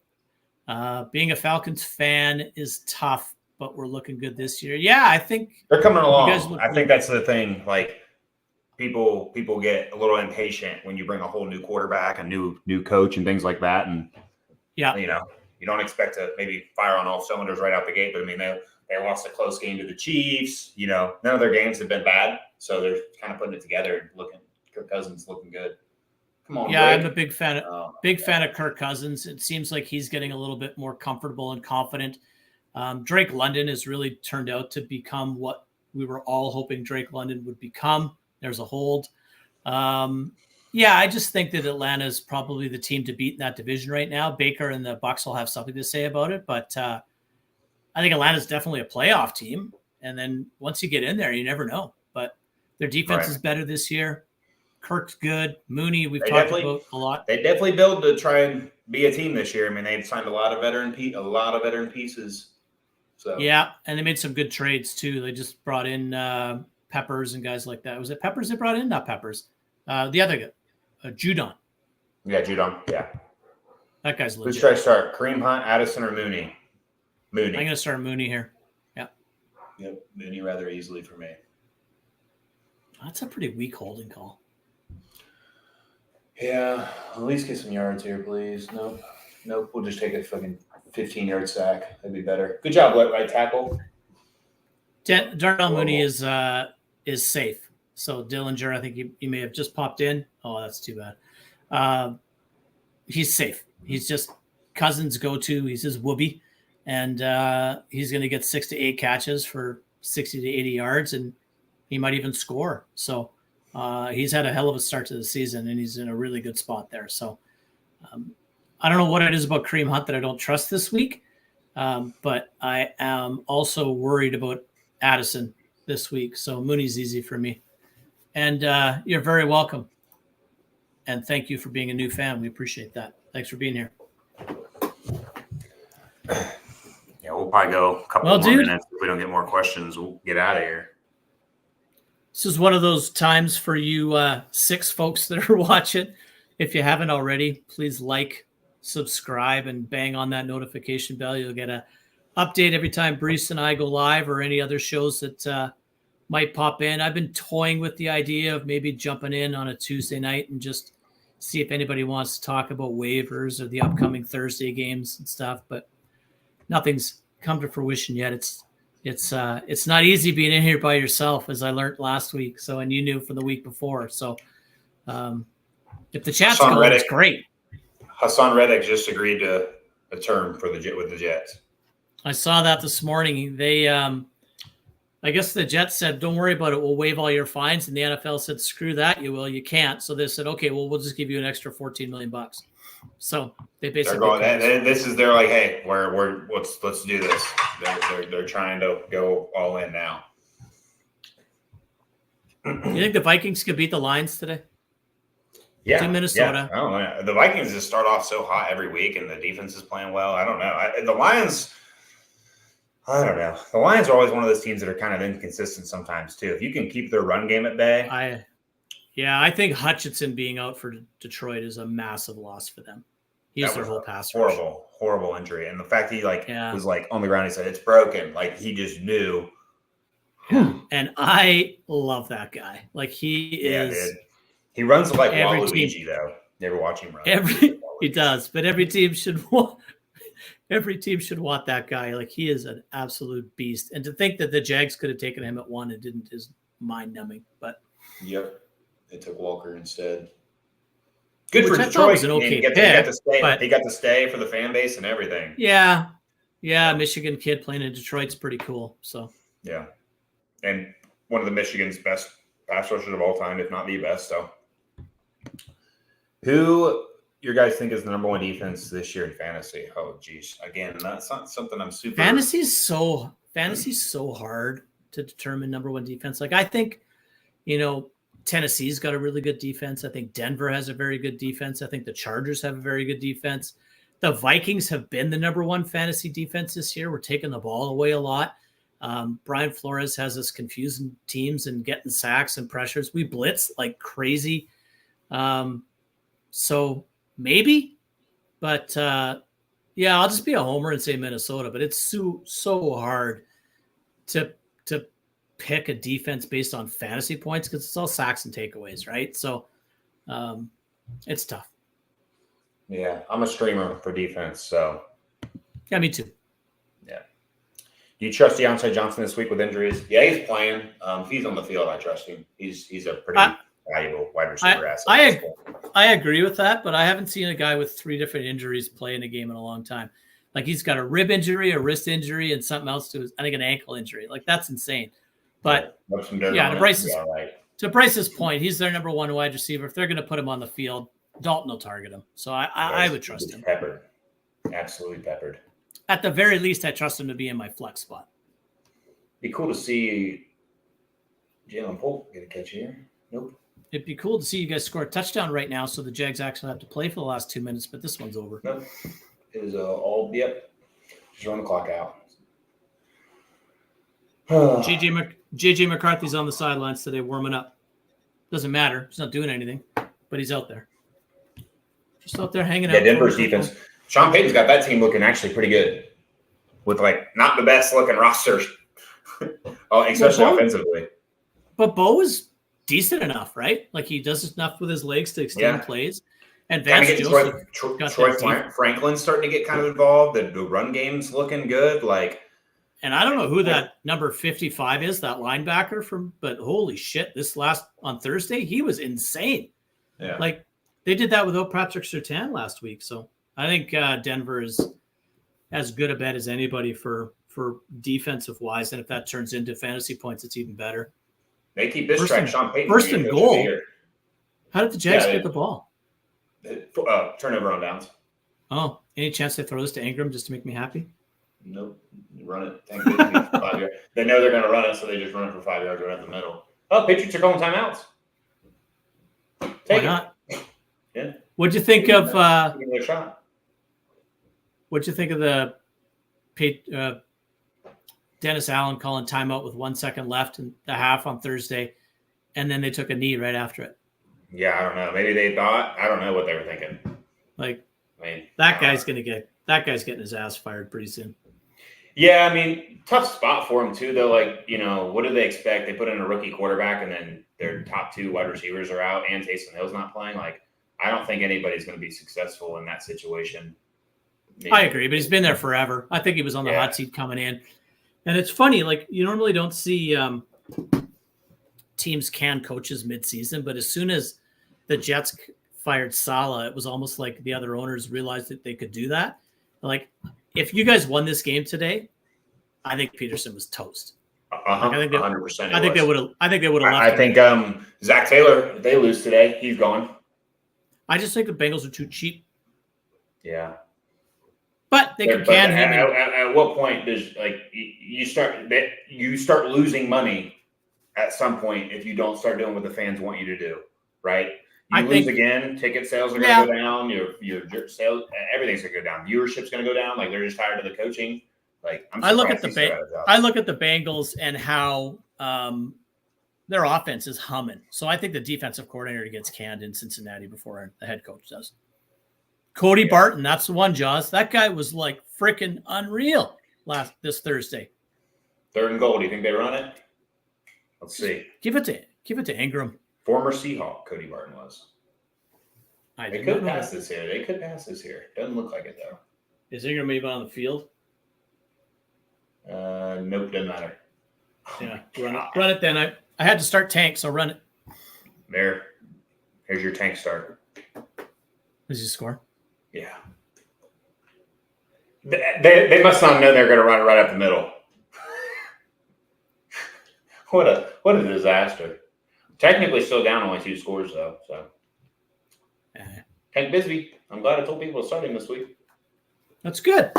being a Falcons fan is tough, but we're looking good this year. Yeah, I think they're coming along. I think that's the thing. People get a little impatient when you bring a whole new quarterback, a new coach, and things like that. And you don't expect to maybe fire on all cylinders right out the gate. But I mean, they lost a close game to the Chiefs. None of their games have been bad, so they're kind of putting it together and Kirk Cousins looking good. Come on, yeah, Blake. I'm a big fan of Kirk Cousins. It seems like he's getting a little bit more comfortable and confident. Drake London has really turned out to become what we were all hoping Drake London would become. There's a hold. I just think that Atlanta is probably the team to beat in that division right now. Baker and the Bucs will have something to say about it, but I think Atlanta's definitely a playoff team. And then once you get in there, you never know. But their defense is better this year. Kirk's good. Mooney, we've talked about a lot. They definitely build to try and be a team this year. I mean, they've signed a lot of veteran pieces. So yeah, and they made some good trades too. They just brought in Peppers and guys like that. Was it Peppers they brought in? Not Peppers. The other guy, Judon. Yeah, Judon. Yeah, that guy's legit. Who's trying to start? Kareem Hunt, Addison, or Mooney? Mooney. I'm going to start Mooney here. Yeah. Yep, Mooney rather easily for me. That's a pretty weak holding call. Yeah, at least get some yards here, please. Nope. We'll just take a fucking 15-yard sack. That'd be better. Good job, right tackle. Darnell Mooney is safe. So Dillinger, I think he may have just popped in. Oh, that's too bad. He's safe. He's just Cousins' go-to. He's his whoopee, and he's going to get 6 to 8 catches for 60 to 80 yards, and he might even score. So he's had a hell of a start to the season, and he's in a really good spot there. So I don't know what it is about Kareem Hunt that I don't trust this week, but I am also worried about Addison this week. So Mooney's easy for me. And you're very welcome. And thank you for being a new fan. We appreciate that. Thanks for being here. Yeah, we'll probably go a couple more minutes. If we don't get more questions, we'll get out of here. This is one of those times for you 6 folks that are watching. If you haven't already, please like, subscribe, and bang on that notification bell. You'll get an update every time Bryce and I go live or any other shows that might pop in. I've been toying with the idea of maybe jumping in on a Tuesday night and just see if anybody wants to talk about waivers or the upcoming Thursday games and stuff, but nothing's come to fruition yet. It's not easy being in here by yourself, as I learned last week. So, and you knew from the week before. So, if the chat's going, it's great. Hassan Reddick just agreed to a term with the Jets. I saw that this morning. They, I guess the Jets said, "Don't worry about it. We'll waive all your fines." And the NFL said, "Screw that, you will. You can't." So they said, "Okay, well, we'll just give you an extra $14 million." So they basically they're like, "Hey, let's do this." They're trying to go all in now. You think the Vikings could beat the Lions today? Yeah, to Minnesota. Yeah. I don't know. The Vikings just start off so hot every week, and the defense is playing well. I don't know. The Lions. I don't know. The Lions are always one of those teams that are kind of inconsistent sometimes too. If you can keep their run game at bay, I think Hutchinson being out for Detroit is a massive loss for them. He's their whole pass rush. Horrible injury, and the fact he was on the ground, he said it's broken. Like he just knew. And I love that guy. Like he is. Dude. He runs like Waluigi, though. You ever watch him run? He does, but every team should want that guy. Like he is an absolute beast. And to think that the Jags could have taken him at 1 and didn't is mind-numbing. But yep, they took Walker instead. Good for Detroit. Was an okay pick, he got to stay for the fan base and everything. Yeah, Michigan kid playing in Detroit's pretty cool. So yeah, and one of the Michigan's best pass rushers of all time, if not the best. So. Who your guys think is the number 1 defense this year in fantasy? Oh, geez. Again, that's not something I'm super. Fantasy's so hard to determine number 1 defense. Like I think, Tennessee's got a really good defense. I think Denver has a very good defense. I think the Chargers have a very good defense. The Vikings have been the number 1 fantasy defense this year. We're taking the ball away a lot. Brian Flores has us confusing teams and getting sacks and pressures. We blitz like crazy. So maybe, but I'll just be a homer and say Minnesota, but it's so hard to pick a defense based on fantasy points because it's all sacks and takeaways, right? So it's tough. Yeah, I'm a streamer for defense, so. Yeah, me too. Yeah. Do you trust Deontay Johnson this week with injuries? Yeah, he's playing. If he's on the field, I trust him. He's a pretty valuable wide receiver asset. I agree with that, but I haven't seen a guy with 3 different injuries play in a game in a long time. Like he's got a rib injury, a wrist injury, and something else I think an ankle injury. Like that's insane. But to Bryce's point, he's their number 1 wide receiver. If they're going to put him on the field, Dalton will target him. So I would trust him. Peppered. Absolutely peppered. at the very least, I trust him to be in my flex spot. Be cool to see Jalen Polk get a catch here. Nope. It'd be cool to see you guys score a touchdown right now, so the Jags actually have to play for the last 2 minutes, but this one's over. Nope. It is just run the clock out. JJ McCarthy's on the sidelines today warming up. Doesn't matter. He's not doing anything, but he's out there. Just out there hanging out. Yeah, Denver's defense. Sean Payton's got that team looking actually pretty good with, like, not the best looking rosters, especially offensively. But Bo is decent enough, right? Like, he does enough with his legs to extend plays. And Vance Joseph Troy Franklin's starting to get kind of involved. The run game's looking good. Like, and I don't know who that number 55 is, that linebacker but holy shit, on Thursday, he was insane. Yeah. Like, they did that without Patrick Surtain last week. So I think Denver is as good a bet as anybody for defensive wise. And if that turns into fantasy points, it's even better. They keep this track. Sean Payton. First and goal. How did the Jags get the ball? Turnover on downs. Oh, any chance they throw this to Ingram just to make me happy? Nope. Run it. Thank goodness. 5 yards. They know they're going to run it, so they just run it for 5 yards right in the middle. Oh, Patriots are calling timeouts. Why not? Yeah. What'd you think of? Give it a shot. What'd you think of the Dennis Allen calling timeout with 1 second left in the half on Thursday, and then they took a knee right after it? Yeah, I don't know. Maybe they thought. I don't know what they were thinking. Like, that guy's getting his ass fired pretty soon. Yeah, I mean, tough spot for him too, though. Like, what do they expect? They put in a rookie quarterback, and then their top 2 wide receivers are out, and Taysom Hill's not playing. Like, I don't think anybody's going to be successful in that situation. Maybe. I agree, but he's been there forever. I think he was on the hot seat coming in. And it's funny, like, you normally don't see teams can coaches midseason, but as soon as the Jets fired Saleh, it was almost like the other owners realized that they could do that. Like, if you guys won this game today, I think Peterson was toast. I think 100%. I think they would have. I think they would have left. I think Zach Taylor, if they lose today, he's gone. I just think the Bengals are too cheap. Yeah, but they can him. At what point does you start losing money at some point if you don't start doing what the fans want you to do, right? You lose again, ticket sales are going to go down. Your sales, everything's going to go down. Viewership's going to go down. Like, they're just tired of the coaching. Like, I look at the Bengals and how their offense is humming. So I think the defensive coordinator gets canned in Cincinnati before the head coach does. Cody Barton, that's the one, Jaws. That guy was like freaking unreal this Thursday. 3rd and goal. Do you think they run it? Let's see. Give it to Ingram. Former Seahawk, Cody Barton was. They could pass this here. Doesn't look like it, though. Is Ingram even on the field? Nope, doesn't matter. Yeah, run it then. I had to start tank, so run it. Here's your tank start. Does he score? Yeah. They must not know they're going to run it right up the middle. What a disaster. Technically still down only 2 scores, though. So, Hank Bisbee. I'm glad I told people to start him this week. That's good.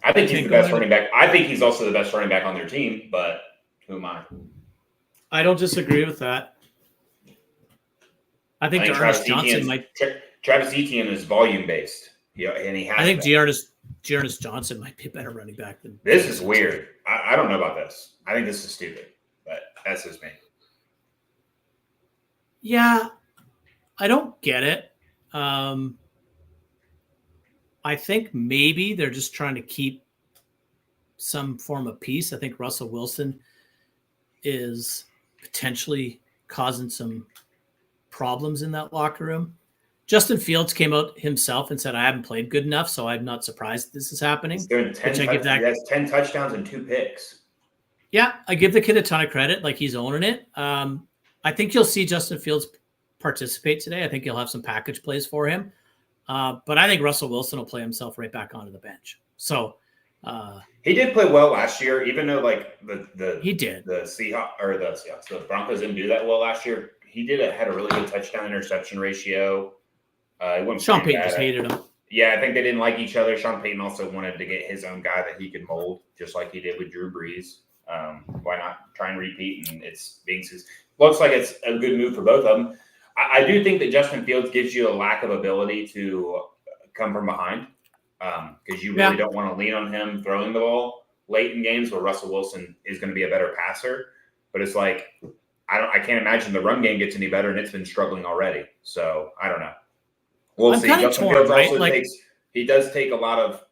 I think he's the best running back. I think he's also the best running back on their team, but who am I? I don't disagree with that. I think D'Ernest Johnson might. Travis Etienne is volume based. And he has. I think D'Ernest Johnson might be a better running back than. This is weird. I don't know about this. I think this is stupid, but that's just me. Yeah, I don't get it. I think maybe they're just trying to keep some form of peace. I think Russell Wilson is potentially causing some problems in that locker room. Justin Fields came out himself and said, I haven't played good enough, so I'm not surprised this is happening. He has 10 touchdowns and 2 picks. Yeah, I give the kid a ton of credit. Like, he's owning it. I think you'll see Justin Fields participate today. I think you'll have some package plays for him. But I think Russell Wilson will play himself right back onto the bench. So he did play well last year, even though he did. The Broncos didn't do that well last year. He had a really good touchdown interception ratio. Sean Payton just hated him. Yeah, I think they didn't like each other. Sean Payton also wanted to get his own guy that he could mold, just like he did with Drew Brees. Why not try and repeat? And looks like it's a good move for both of them. I do think that Justin Fields gives you a lack of ability to come from behind because you really don't want to lean on him throwing the ball late in games where Russell Wilson is going to be a better passer. But it's like I can't imagine the run game gets any better, and it's been struggling already. So I don't know. We'll see. Justin Fields also he does take a lot of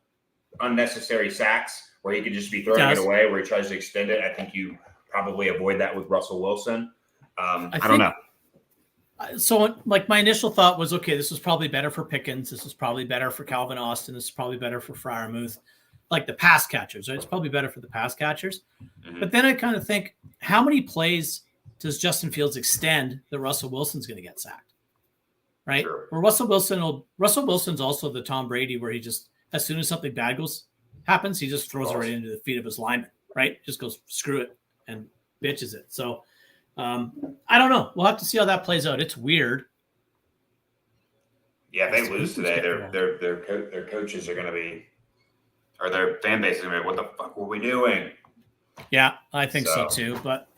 unnecessary sacks where he could just be throwing it away, where he tries to extend it. I think you probably avoid that with Russell Wilson. I don't know. So, like, my initial thought was, okay, this was probably better for Pickens. This was probably better for Calvin Austin. This is probably better for Freiermuth. Like the pass catchers, right? It's probably better for the pass catchers. Mm-hmm. But then I kind of think, how many plays does Justin Fields extend that Russell Wilson's going to get sacked? Right? Sure. Or Russell Wilson's also the Tom Brady where he just, as soon as something bad happens, he just throws it right into the feet of his lineman, right? Just goes, screw it, and bitches it. So I don't know. We'll have to see how that plays out. It's weird. Yeah, if they lose today, their coaches are going to be, or their fan base is going to be, what the fuck were we doing? Yeah, I think so too. But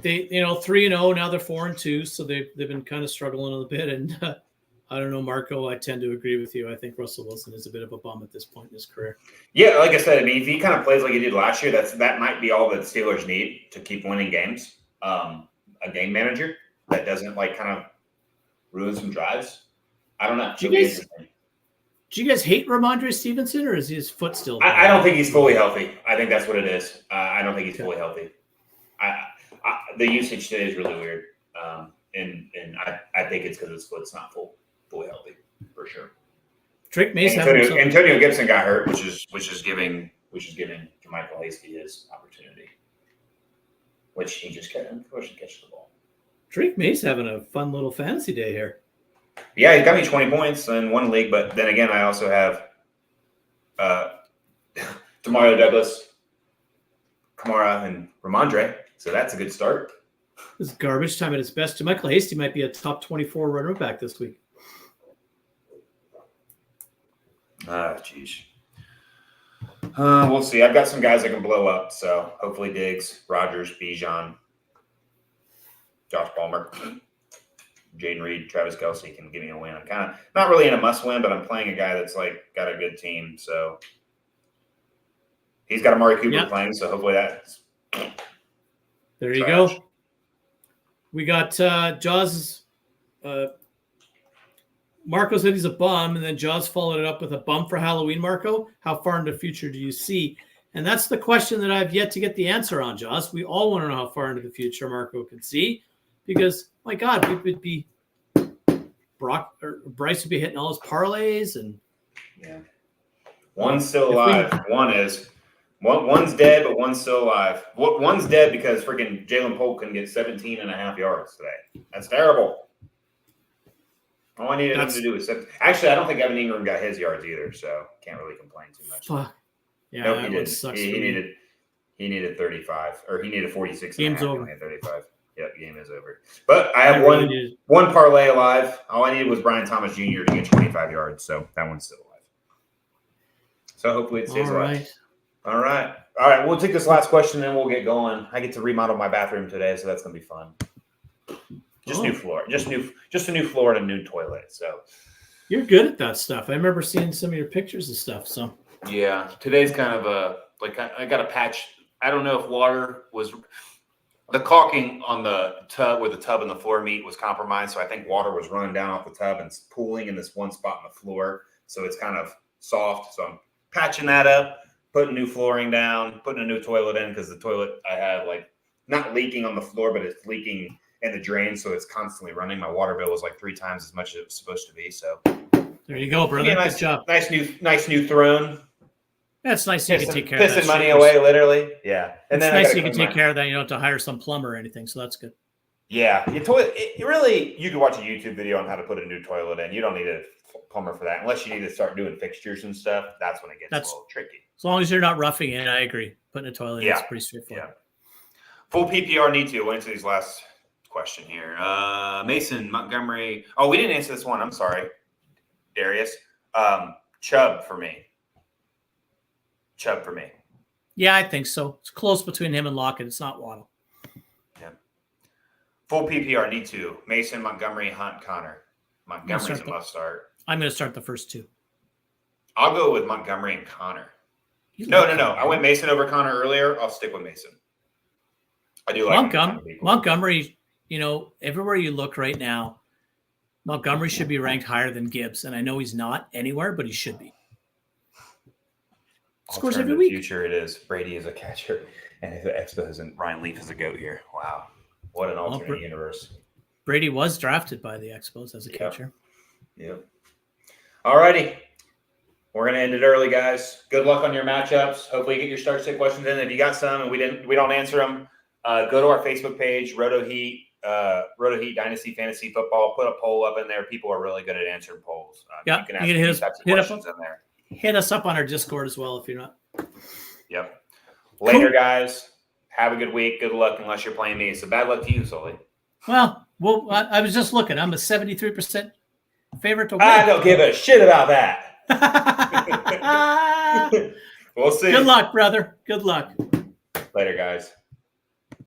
they, 3-0, now they're 4-2, so they've been kind of struggling a little bit. And I don't know, Marco, I tend to agree with you. I think Russell Wilson is a bit of a bum at this point in his career. Yeah, like I said, I mean, if he kind of plays like he did last year, that might be all that Steelers need to keep winning games. A game manager that doesn't kind of ruin some drives. I don't know. Do you guys hate Ramondre Stevenson, or is his foot still? I don't think he's fully healthy. I think that's what it is. I don't think he's fully healthy. The usage today is really weird, and I think it's because his foot's not fully healthy for sure. Drake Mason. Antonio Gibson got hurt, which is giving Jermichael Hasty his opportunity, which he just unfortunately catches the ball. Drake Mason having a fun little fantasy day here. Yeah, he got me 20 points in one league, but then again, I also have Demario Douglas, Kamara, and Ramondre, so that's a good start. This is garbage time at its best. Michael Hasty might be a top 24 runner back this week. Jeez. We'll see. I've got some guys that can blow up, so hopefully Diggs, Rodgers, Bijan, Josh Palmer, Jaden Reed, Travis Kelce can give me a win. I'm kind of not really in a must win, but I'm playing a guy that's got a good team. So he's got Amari Cooper playing, so hopefully that's there you go. We got Jaws. Marco said he's a bum, and then Jaws followed it up with a bum for Halloween, Marco. How far into the future do you see? And that's the question that I've yet to get the answer on, Jaws. We all want to know how far into the future Marco can see, because my God, we would be Bryce would be hitting all his parlays, and one's still alive. One's dead, but one's still alive. One's dead because freaking Jalen Polk couldn't get 17.5 yards today. That's terrible. All I needed him to do was actually, I don't think Evan Ingram got his yards either, so can't really complain too much. Yeah, nope, he didn't. He needed 35, or he needed 46. Game's over. 35. Yep, game is over. But I have one parlay alive. All I needed was Brian Thomas Jr. to get 25 yards, so that one's still alive. So hopefully it stays alive. All right. We'll take this last question, and we'll get going. I get to remodel my bathroom today, so that's gonna be fun. Just new floor, just a new floor and a new toilet. So you're good at that stuff. I remember seeing some of your pictures and stuff. So yeah, today's kind of I got a patch. I don't know if water was the caulking on the tub where the tub and the floor meet was compromised. So I think water was running down off the tub and pooling in this one spot on the floor. So it's kind of soft. So I'm patching that up, putting new flooring down, putting a new toilet in because the toilet I have not leaking on the floor, but it's leaking in the drain, so it's constantly running. My water bill was 3 times as much as it was supposed to be. So there you go, brother. Good job. Nice new throne. That's nice. You can take care of that. Pissing money away, literally. Yeah, and it's nice you can take care of that. You don't have to hire some plumber or anything, so that's good. Yeah, your toilet. You could watch a YouTube video on how to put a new toilet in. You don't need a plumber for that, unless you need to start doing fixtures and stuff. That's when it gets a little tricky. As long as you're not roughing it, I agree. Putting a toilet in is pretty straightforward. Yeah. Full PPR need to. We'll answer these last question here. Mason Montgomery. Oh, we didn't answer this one. I'm sorry, Darius. Chubb for me. Yeah, I think so. It's close between him and Lockett. It's not Waddle. Yeah. Full PPR, need to. Mason, Montgomery, Hunt, Connor. Montgomery's a must start. I'm going to start the first two. I'll go with Montgomery and Connor. No. I went Mason over Connor earlier. I'll stick with Mason. I do like Montgomery, everywhere you look right now, Montgomery should be ranked higher than Gibbs. And I know he's not anywhere, but he should be. Scores every week. Future it is. Brady is a catcher. And if the Expo isn't, Ryan Leaf is a goat here. Wow. What an alternate universe. Brady was drafted by the Expos as a catcher. Yep. All righty. We're going to end it early, guys. Good luck on your matchups. Hopefully you get your start sit questions in. If you got some and we don't answer them, go to our Facebook page, Roto Heat Dynasty Fantasy Football. Put a poll up in there. People are really good at answering polls. You can ask these types of questions in there. Hit us up on our Discord as well if you're not. Yep. Later, guys. Have a good week. Good luck unless you're playing me. So bad luck to you, Sully. Well, I was just looking. I'm a 73% favorite to win. I don't give a shit about that. We'll see. Good luck, brother. Good luck. Later, guys.